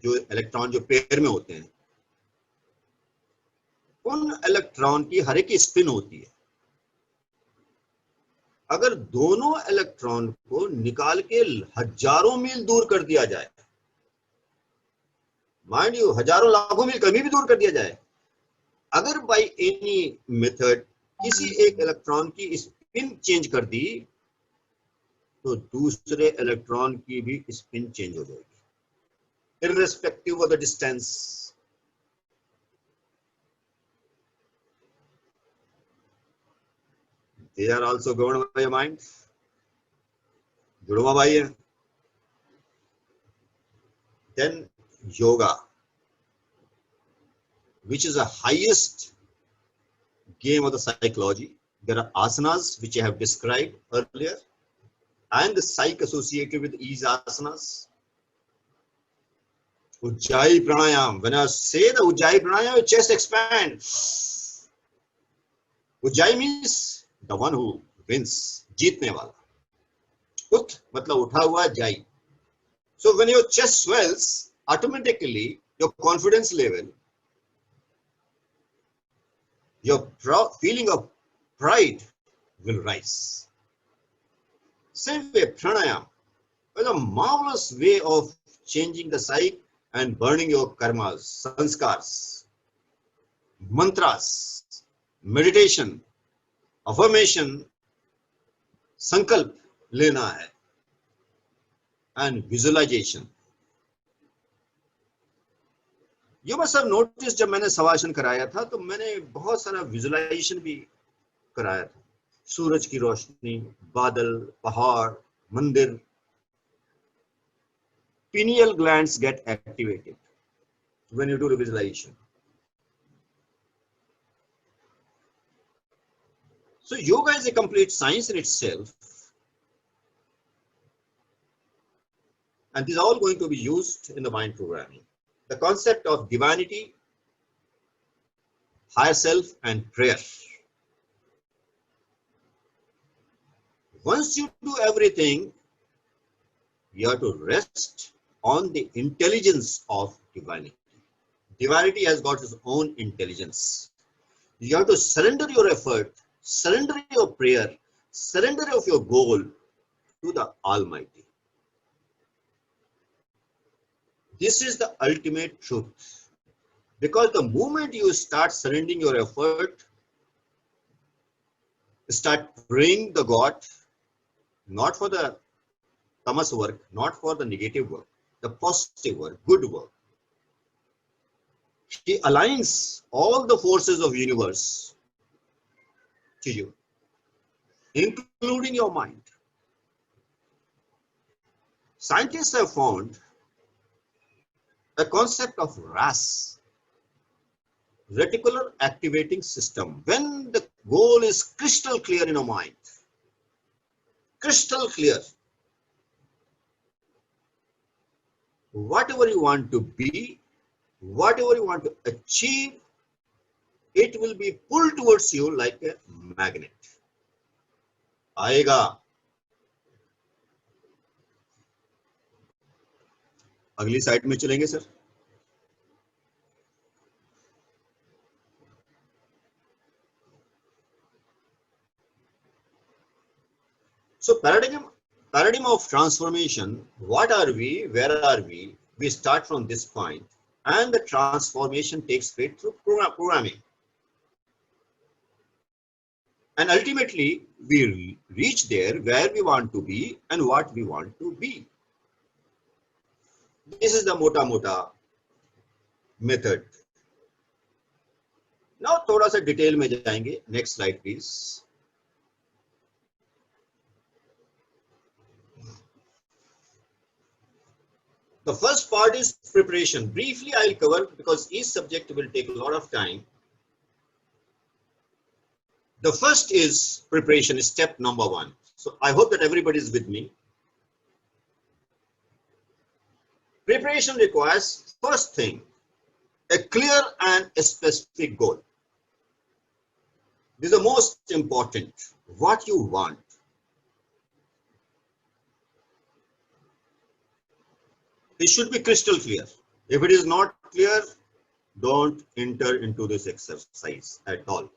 जो electron जो pair में होते हैं, उन इलेक्ट्रॉन की हर एक स्पिन होती है। अगर दोनों इलेक्ट्रॉन को निकाल के हजारों मील दूर कर दिया जाए, माइंड यू हजारों लाखों मील कभी भी दूर कर दिया जाए, अगर बाय एनी मेथड किसी एक इलेक्ट्रॉन की स्पिन चेंज कर दी, तो दूसरे इलेक्ट्रॉन की भी स्पिन चेंज हो जाएगी, irrespective of the distance. They are also governed by your mind. जुड़वा भाई है। Then yoga, which is the highest game of the psychology. There are asanas which I have described earlier, and the psych associated with these asanas. Ujjayi pranayam. When I say the Ujjayi pranayam, your chest expands. Ujjayi means the one who wins, जीतने वाला। उठ मतलब उठा हुआ जाई। So when your chest swells, automatically your confidence level, your feeling of pride will rise. Same way, pranayam is a marvelous way of changing the psyche and burning your karmas, sanskars, mantras, meditation, affirmation, संकल्प लेना है, and visualization. You must have noticed, जब मैंने सवाशन कराया था तो मैंने बहुत सारा विजुलाइजेशन भी कराया था। सूरज की रोशनी, बादल, पहाड़, मंदिर। Pineal glands get activated when you do the visualization. So yoga is a complete science in itself, and this is all going to be used in the mind programming. The concept of divinity, higher self, and prayer. Once you do everything, you have to rest on the intelligence of divinity. Divinity has got its own intelligence. You have to surrender your effort, surrender your prayer, surrender of your goal to the Almighty. This is the ultimate truth. Because the moment you start surrendering your effort, start praying the God, not for the tamas work, not for the negative work, the positive work, good work. He aligns all the forces of universe to you, including your mind. Scientists have found a concept of RAS, reticular activating system. When the goal is crystal clear in your mind, crystal clear, whatever you want to be, whatever you want to achieve, it will be pulled towards you like a magnet. आएगा। अगली side में चलेंगे sir. So paradigm of transformation, what are we, where are we? We start from this point, and the transformation takes place through programming. And ultimately, we reach there where we want to be and what we want to be. This is the mota method. Now, थोड़ा सा detail में जाएंगे. Next slide, please. The first part is preparation. Briefly, I'll cover because each subject will take a lot of time. The first is preparation, step number 1. So I hope that everybody is with me. Preparation requires, first thing, a clear and a specific goal. This is the most important. What you want. It should be crystal clear. If it is not clear, don't enter into this exercise at all.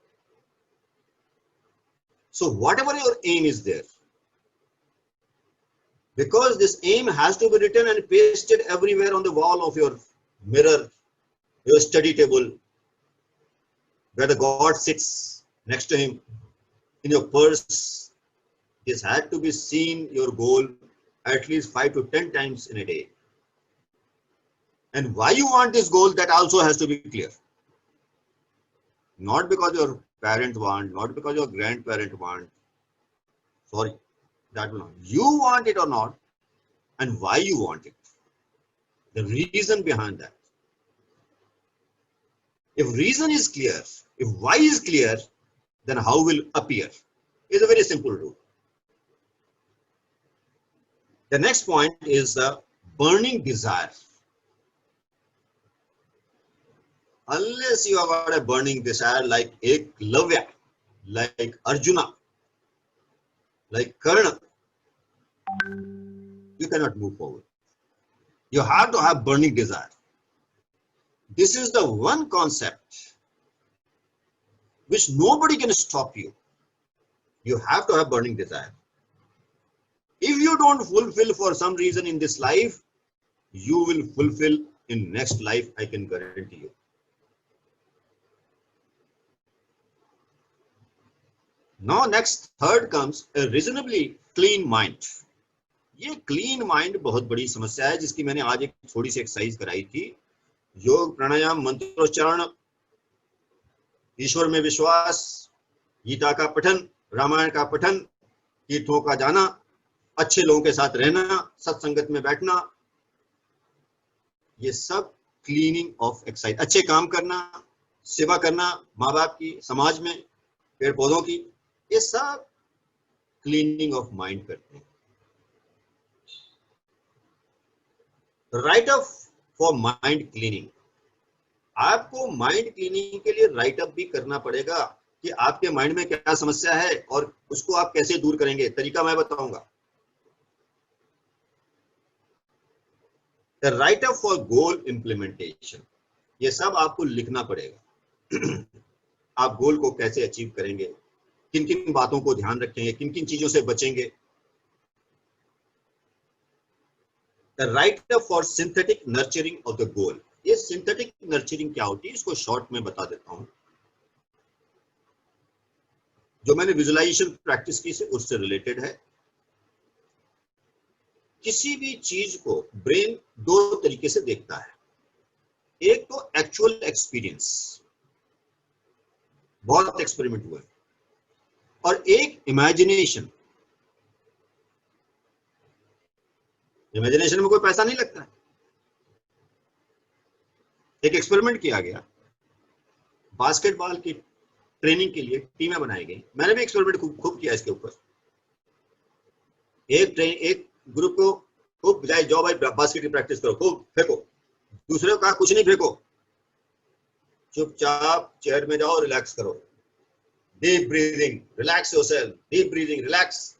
So whatever your aim is there, because this aim has to be written and pasted everywhere on the wall of your mirror, your study table, where the God sits next to him, in your purse. This had to be seen, your goal, at least 5 to 10 times in a day. And why you want this goal, that also has to be clear. Not because your parent want, not because your grandparent want. Sorry, that will not. You want it or not, and why you want it. The reason behind that. If reason is clear, if why is clear, then how will appear? It's a very simple rule. The next point is the burning desire. Unless you have got a burning desire like Eklavya, like Arjuna, like Karna, you cannot move forward. You have to have burning desire. This is the one concept which nobody can stop you. You have to have burning desire. If you don't fulfill for some reason in this life, you will fulfill in next life, I can guarantee you. Now next, third comes a reasonably clean mind. ये clean mind बहुत बड़ी समस्या है, जिसकी मैंने आज एक थोड़ी सी एक्सरसाइज कराई थी. योग, प्राणायाम, मंत्रोच्चारण, ईश्वर में विश्वास, गीता का पठन, रामायण का पठन, तीर्थों का जाना, अच्छे लोगों के साथ रहना, सत्संगत में बैठना, ये सब क्लीनिंग ऑफ एक्सरसाइज. अच्छे काम करना, सेवा करना, माँ बाप की, समाज में, पेड़ पौधों की, ये सब क्लीनिंग ऑफ माइंड करते हैं. Right up for mind cleaning. आपको माइंड क्लीनिंग के लिए राइट अप भी करना पड़ेगा कि आपके माइंड में क्या समस्या है और उसको आप कैसे दूर करेंगे. तरीका मैं बताऊंगा. Right up for goal implementation. ये सब आपको लिखना पड़ेगा. आप गोल को कैसे अचीव करेंगे, किन किन बातों को ध्यान रखेंगे, किन किन चीजों से बचेंगे. Right up for synthetic nurturing of the goal. ये सिंथेटिक नर्चरिंग क्या होती है, इसको शॉर्ट में बता देता हूं. जो मैंने विजुअलाइजेशन प्रैक्टिस की से उससे रिलेटेड है. किसी भी चीज को ब्रेन दो तरीके से देखता है. एक तो एक्चुअल एक्सपीरियंस, बहुत एक्सपेरिमेंट हुआ है, और एक इमेजिनेशन. इमेजिनेशन में कोई पैसा नहीं लगता है. एक एक्सपेरिमेंट किया गया, बास्केटबॉल की ट्रेनिंग के लिए टीमें बनाई गई. मैंने भी एक्सपेरिमेंट खूब किया इसके ऊपर. एक ग्रुप को खूब जाओ भाई बास्केट की प्रैक्टिस करो, खूब फेंको. दूसरे को कहा कुछ नहीं फेंको, चुपचाप चेयर में जाओ, रिलैक्स करो. Deep breathing, relax yourself. Deep breathing, relax,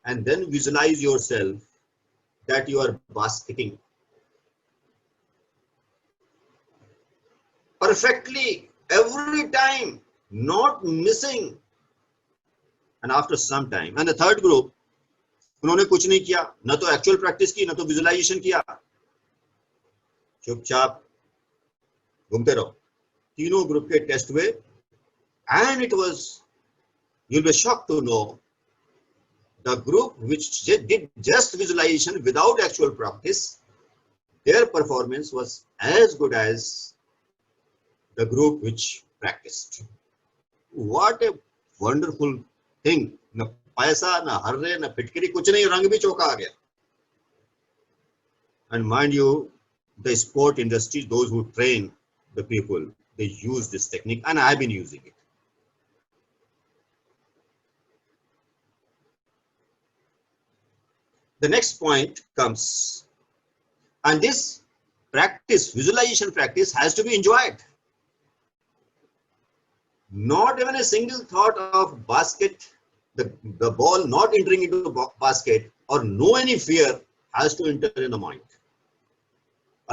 and then visualize yourself that you are basketing perfectly every time, not missing. And after some time, and the third group, उन्होंने कुछ नहीं किया, न तो एक्चुअल प्रैक्टिस की, न तो विजुअलाइजेशन किया, चुपचाप घूमते रहो. तीनों ग्रुप के टेस्ट हुए, and it was, you'll be shocked to know, the group which did just visualization without actual practice, their performance was as good as the group which practiced. What a wonderful thing. न पैसा, न hooray, न फिटकरी, कुछ नहीं, रंग भी चौका आ गया. And mind you, the sport industry, those who train the people, they use this technique, and I have been using it. The next point comes, and this practice, visualization practice, has to be enjoyed. Not even a single thought of basket, the ball not entering into the basket, or no any fear has to enter in the mind.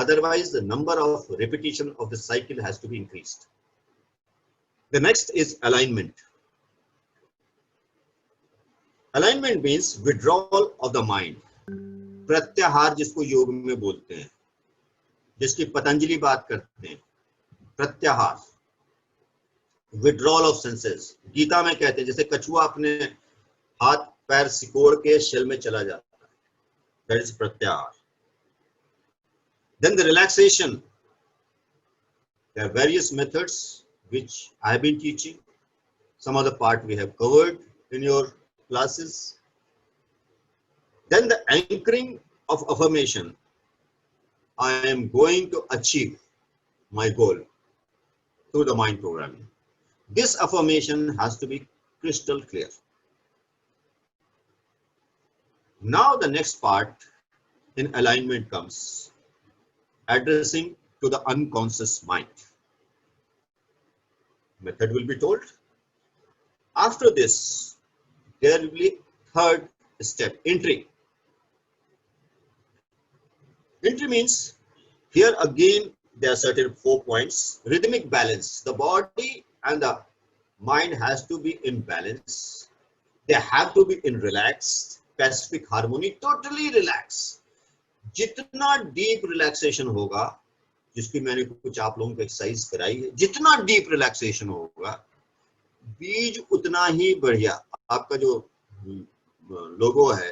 Otherwise, the number of repetition of the cycle has to be increased. The next is alignment. Alignment means withdrawal of the mind. प्रत्याहार जिसको योग में बोलते हैं, जिसकी पतंजलि बात करते हैं, प्रत्याहार, विड्रॉल ऑफ सेंसेस. गीता में कहते हैं जैसे कछुआ अपने हाथ पैर सिकोड़ के शेल में चला जाता है, दैट इज प्रत्याहार. Then the relaxation. There are various methods which I have been teaching. Some of the part we have covered in your classes. Then the anchoring of affirmation. I am going to achieve my goal through the mind programming. This affirmation has to be crystal clear. Now the next part in alignment comes addressing to the unconscious mind. Method will be told. After this, there will be third step, entry. Entry means here again there are certain 4 points. Rhythmic balance. The body and the mind has to be in balance. They have to be in relaxed, pacific harmony, totally relaxed. जितना deep relaxation होगा, जिसकी मैंने कुछ आप लोगों को exercise कराई है, जितना डीप रिलैक्सेशन होगा, बीज उतना ही बढ़िया. आपका जो लोगो है,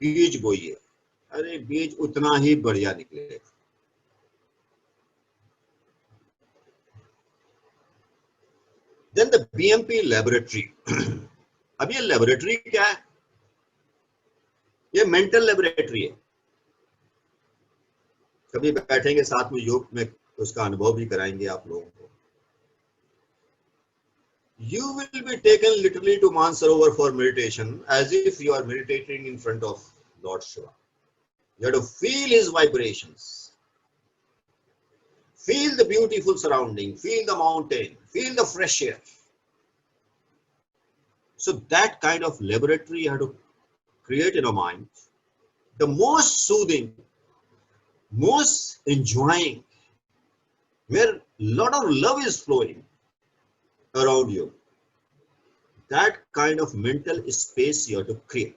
बीज बोइए, अरे बीज उतना ही बढ़िया निकलेगा. Then the BMP laboratory. अब ये लेबोरेटरी क्या है? ये मेंटल लेबोरेटरी है. कभी बैठेंगे साथ में योग में, उसका अनुभव भी कराएंगे आप लोगों को. You will be taken literally to Mansarovar for meditation, as if you are meditating in front of Lord Shiva. You have to feel his vibrations, feel the beautiful surrounding, feel the mountain, feel the fresh air. So that kind of laboratory you have to create in your mind. The most soothing, most enjoying, where a lot of love is flowing around you. That kind of mental space you have to create.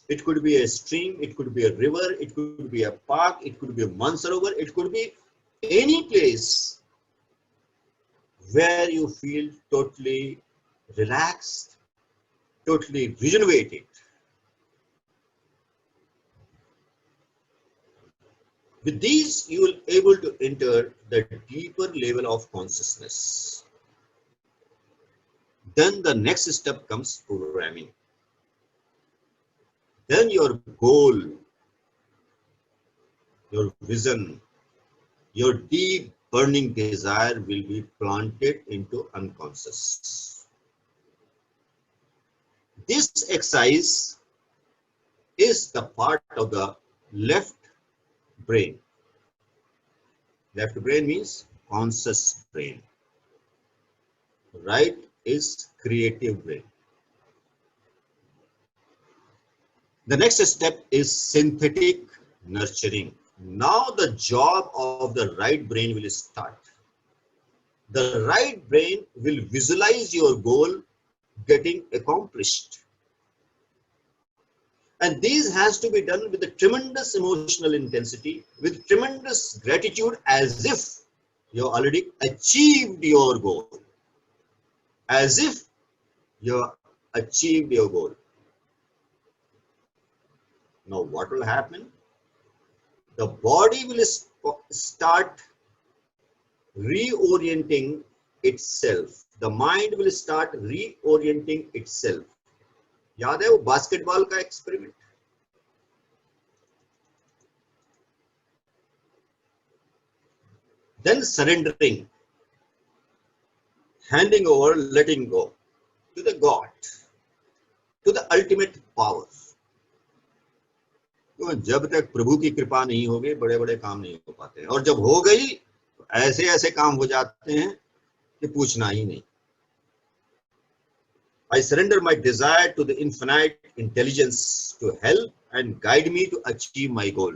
It could be a stream, it could be a river, it could be a park, it could be a Mansarovar, it could be any place where you feel totally relaxed, totally rejuvenated. With these, you will be able to enter the deeper level of consciousness. Then the next step comes programming. Then your goal, your vision, your deep burning desire will be planted into unconscious. This exercise is the part of the left brain. Left brain means conscious brain. Right is creative brain. The next step is synthetic nurturing. Now the job of the right brain will start. The right brain will visualize your goal getting accomplished. And this has to be done with a tremendous emotional intensity, with tremendous gratitude, as if you already achieved your goal. As if you achieved your goal. Now what will happen? The body will start reorienting itself. The mind will start reorienting itself. याद है वो basketball का experiment? Then surrendering, handing over, letting go to the God, to the ultimate power. तो जब तक प्रभु की कृपा नहीं होगी, बड़े बड़े काम नहीं हो पाते हैं. और जब हो गई तो ऐसे ऐसे काम हो जाते हैं कि पूछना ही नहीं. I surrender my desire to the infinite intelligence to help and guide me to achieve my goal.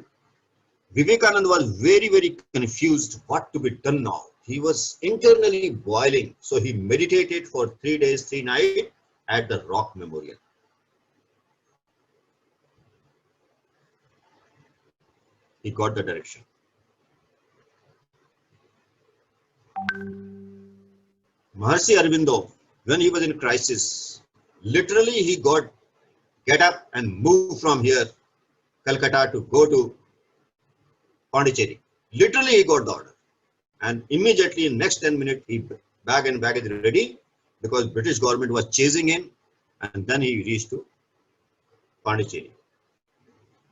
Vivekananda was very, very confused what to be done now. He was internally boiling. So he meditated for 3 days, 3 nights at the Rock Memorial. He got the direction. Maharshi Aurobindo, when he was in crisis, literally he get up and move from here, Calcutta, to go to Pondicherry. Literally he got the order. And immediately in next 10 minutes, he bag and baggage ready because British government was chasing him, and then he reached to Pondicherry.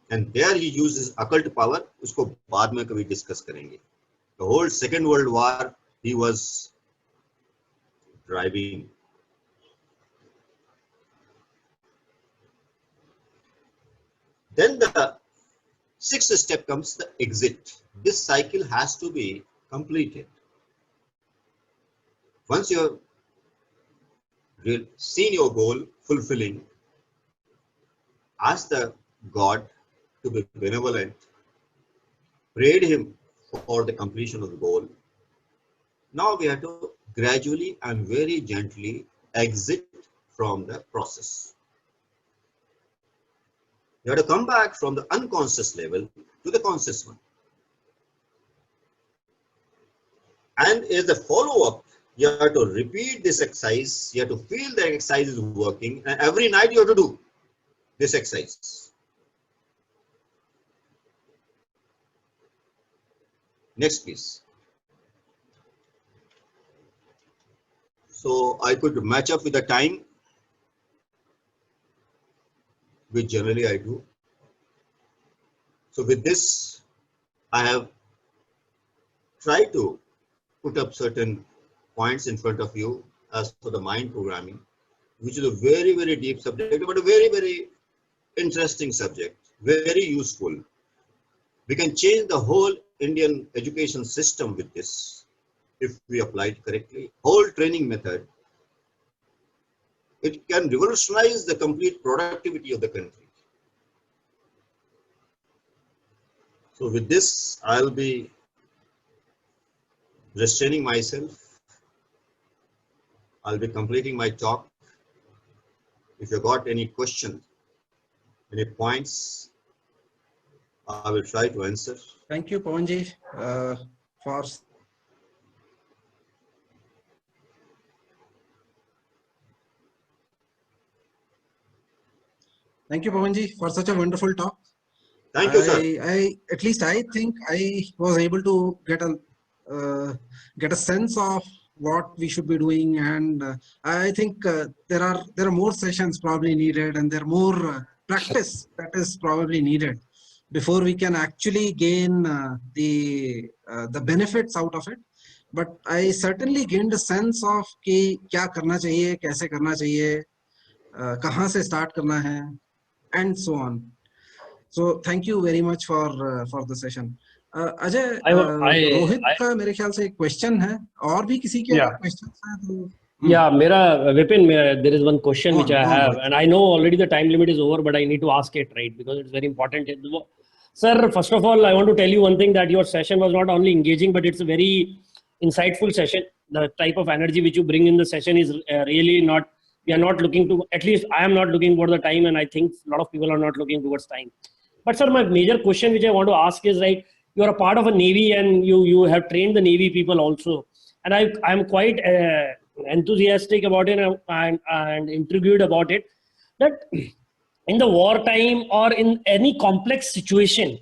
And there he used his occult power. उसको बाद में कभी discuss करेंगे. The whole Second World War he was driving. Then the sixth step comes the exit. This cycle has to be completed. Once you have seen your goal fulfilling, ask the God to be benevolent, prayed him for the completion of the goal. Now we have to gradually and very gently exit from the process. You have to come back from the unconscious level to the conscious one. And as a follow-up, you have to repeat this exercise. You have to feel the exercise is working, and every night you have to do this exercise. Next, please. So I could match up with the time, which generally I do. So with this, I have tried to put up certain points in front of you as for the mind programming, which is a very, very deep subject, but a very, very interesting subject, very useful. We can change the whole Indian education system with this if we apply it correctly. Whole training method. It can revolutionize the complete productivity of the country. So with this, I'll be restraining myself. I'll be completing my talk. If you got any questions, any points, I will try to answer. Thank you, Pawanji, for such a wonderful talk. Thank you, sir. At least I think I was able to get a sense of what we should be doing, and I think there are more sessions probably needed, and there are more practice that is probably needed before we can actually gain the benefits out of it. But I certainly gained a sense of कि क्या करना चाहिए, कैसे करना चाहिए, कहाँ से start करना है, and so on. So thank you very much for the session. Ajay, Rohit का मेरे ख्याल से एक क्वेश्चन है, और भी किसी के क्वेश्चंस हैं तो Yeah, Vipin, there is one question which I have, and I know already the time limit is over, but I need to ask it, right, because it's very important. Sir, first of all, I want to tell you one thing, that your session was not only engaging, but it's a very insightful session. The type of energy which you bring in the session is really not, we are not looking to, at least I am not looking for the time, and I think a lot of people are not looking towards time. But sir, my major question which I want to ask is, right, you are a part of a Navy, and you have trained the Navy people also. And I'm quite enthusiastic about it and intrigued about it, that in the wartime or in any complex situation,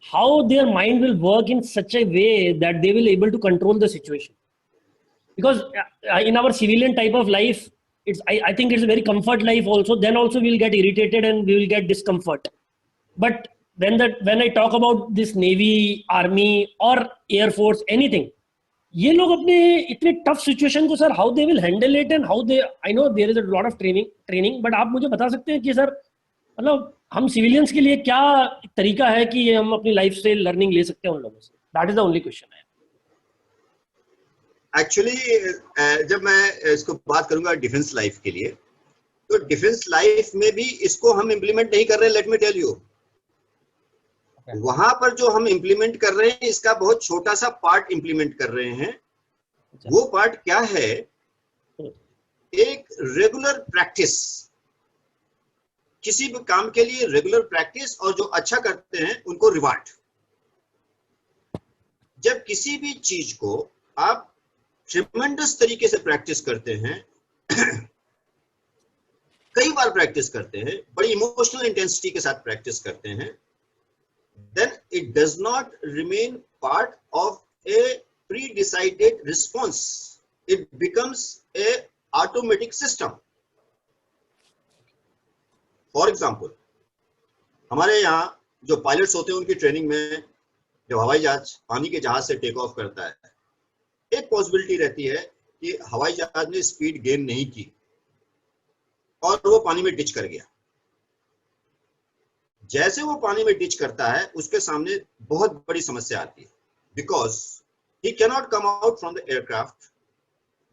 how their mind will work in such a way that they will able to control the situation. Because in our civilian type of life, I think it's a very comfort life also. Then also we'll get irritated and we will get discomfort. But when I talk about this Navy, Army or Air Force, anything, ये लोग अपने इतने tough situation को sir how they will handle it, and how they, I know there is a lot of training, but आप मुझे बता सकते हैं कि सर मतलब हम सिविलियंस के लिए क्या तरीका है कि हम अपनी लाइफ से लर्निंग ले सकते हैं उन लोगों से? That is the only question है एक्चुअली। जब मैं इसको बात करूंगा डिफेंस लाइफ के लिए, तो डिफेंस लाइफ में भी इसको हम इम्प्लीमेंट नहीं कर रहे, लेट मी टेल यू। वहां पर जो हम इंप्लीमेंट कर रहे हैं इसका बहुत छोटा सा पार्ट इंप्लीमेंट कर रहे हैं। वो पार्ट क्या है? एक रेगुलर प्रैक्टिस, किसी भी काम के लिए रेगुलर प्रैक्टिस, और जो अच्छा करते हैं उनको रिवार्ड। जब किसी भी चीज को आप ट्रिमेंडस तरीके से प्रैक्टिस करते हैं, कई बार प्रैक्टिस करते हैं, बड़ी इमोशनल इंटेंसिटी के साथ प्रैक्टिस करते हैं, then it does not remain part of a pre-decided response. It becomes a automatic system. For example, हमारे यहाँ जो पायलट्स होते हैं उनकी ट्रेनिंग में, जब हवाई जहाज पानी के जहाज से टेक ऑफ करता है, एक पॉसिबिलिटी रहती है कि हवाई जहाज ने स्पीड गेन नहीं की और वो पानी में डिच कर गया। जैसे वो पानी में डिच करता है, उसके सामने बहुत बड़ी समस्या आती है, because he can not come out from the aircraft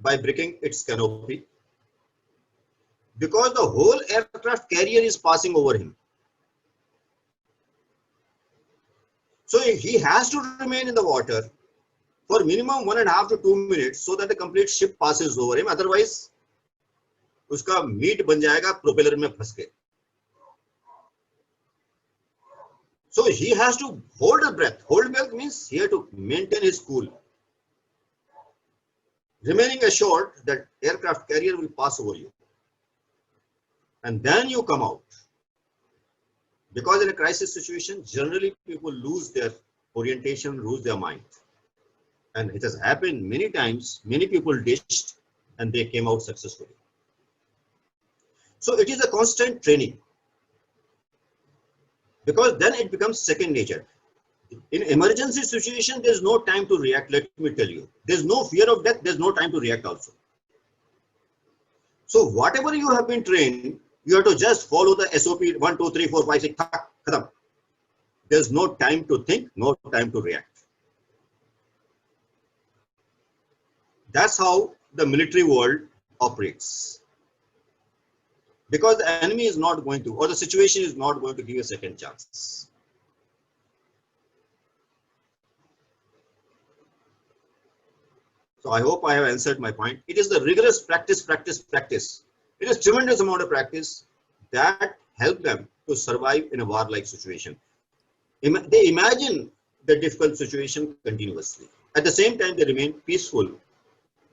by breaking its canopy, because the whole aircraft carrier is passing over him. So he has to remain in the water for minimum 1.5 to 2 minutes so that the complete ship passes over him. Otherwise, उसका meet बन जाएगा propeller में फंस के. So he has to hold a breath. Hold breath means he has to maintain his cool, remaining assured that aircraft carrier will pass over you, and then you come out. Because in a crisis situation, generally people lose their orientation, lose their mind. And it has happened many times, many people ditched and they came out successfully. So it is a constant training, because then it becomes second nature. In emergency situation, there's no time to react, let me tell you. There's no fear of death, there's no time to react also. So whatever you have been trained, you have to just follow the SOP 1, 2, 3, 4, 5, 6, khatam. There's no time to think, no time to react. That's how the military world operates. Because the enemy is not going to, or the situation is not going to give a second chance. So I hope I have answered my point. It is the rigorous practice. It is tremendous amount of practice that help them to survive in a war-like situation. They imagine the difficult situation continuously. At the same time, they remain peaceful.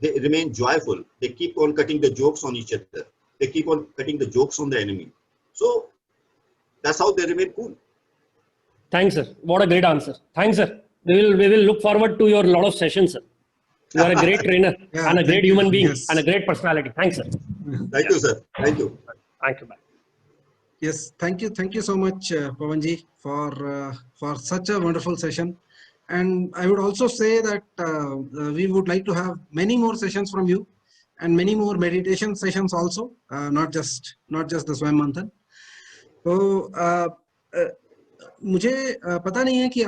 They remain joyful. They keep on cutting the jokes on each other. They keep on cutting the jokes on the enemy. So that's how they remain cool. Thanks, sir. What a great answer. Thanks, sir. We will look forward to your lot of sessions, sir. You are a great trainer and a great human being and a great personality. Thanks, sir. Thank you, sir. Thank you. Thank you. Bye. Yes, thank you so much, Pawanji, for such a wonderful session. And I would also say that we would like to have many more sessions from you, and many more meditation sessions also, not just the Swayam Manthan. तो मुझे पता नहीं है कि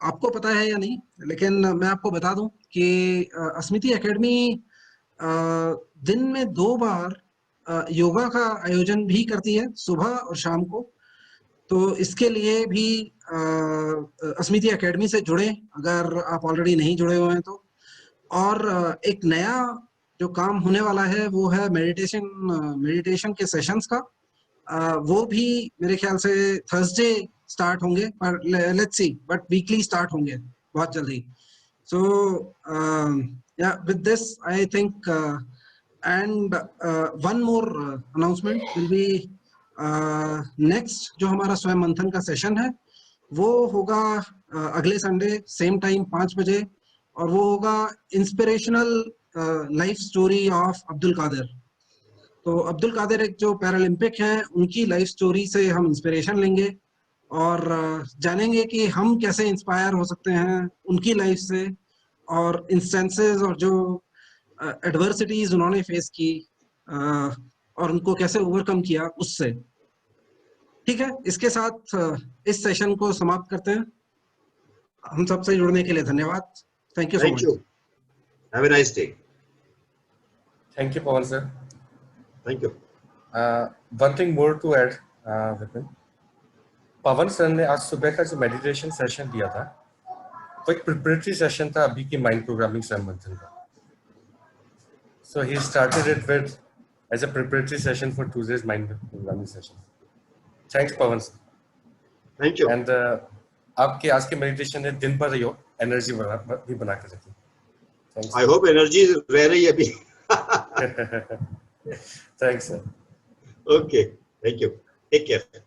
आपको पता है या नहीं, लेकिन मैं आपको बता दूं कि स्मृति एकेडमी दिन में 2 बार योगा का आयोजन भी करती है, सुबह और शाम को. तो इसके लिए भी स्मृति एकेडमी से जुड़े, अगर आप ऑलरेडी नहीं जुड़े हुए हैं तो. और एक नया जो काम होने वाला है वो है मेडिटेशन के सेशंस का. वो भी मेरे ख्याल से थर्सडे स्टार्ट होंगे, पर let's see, but weekly start होंगे बहुत जल्दी. सो yeah, with this I think and one more announcement will be next जो हमारा स्वयं मंथन का सेशन है वो होगा अगले संडे सेम टाइम 5 बजे, और वो होगा inspirational life story of Abdul Qadir. तो अब्दुल कादिर एक जो पैरालंपिक हैं, उनकी लाइफ स्टोरी से हम इंस्पिरेशन लेंगे और जानेंगे कि हम कैसे इंस्पायर हो सकते हैं उनकी लाइफ से, और इंस्टेंसेस और जो एडवर्सिटीज उन्होंने फेस की और उनको कैसे ओवरकम किया उससे. ठीक है, इसके साथ इस सेशन को समाप्त करते हैं. हम सबसे जुड़ने के लिए धन्यवाद. Thank you so much. Have a nice day. Thank you, Pawan sir. Thank you. One thing more to add, Vipin. Pawan sir ने आज सुबह का जो मेडिटेशन सेशन दिया था वो एक प्रिपरेटरी सेशन था अभी की माइंड प्रोग्रामिंग स्वयं मंथन का. So he started it with as a preparatory session for Tuesday's mind programming session. Thanks, Pawan sir. Thank you. And आपके आज के मेडिटेशन ने दिन भर एनर्जी भी बना कर रखी. Thanks. आई होप एनर्जी रह रही है अभी. Thanks, sir. Okay, thank you. Take care.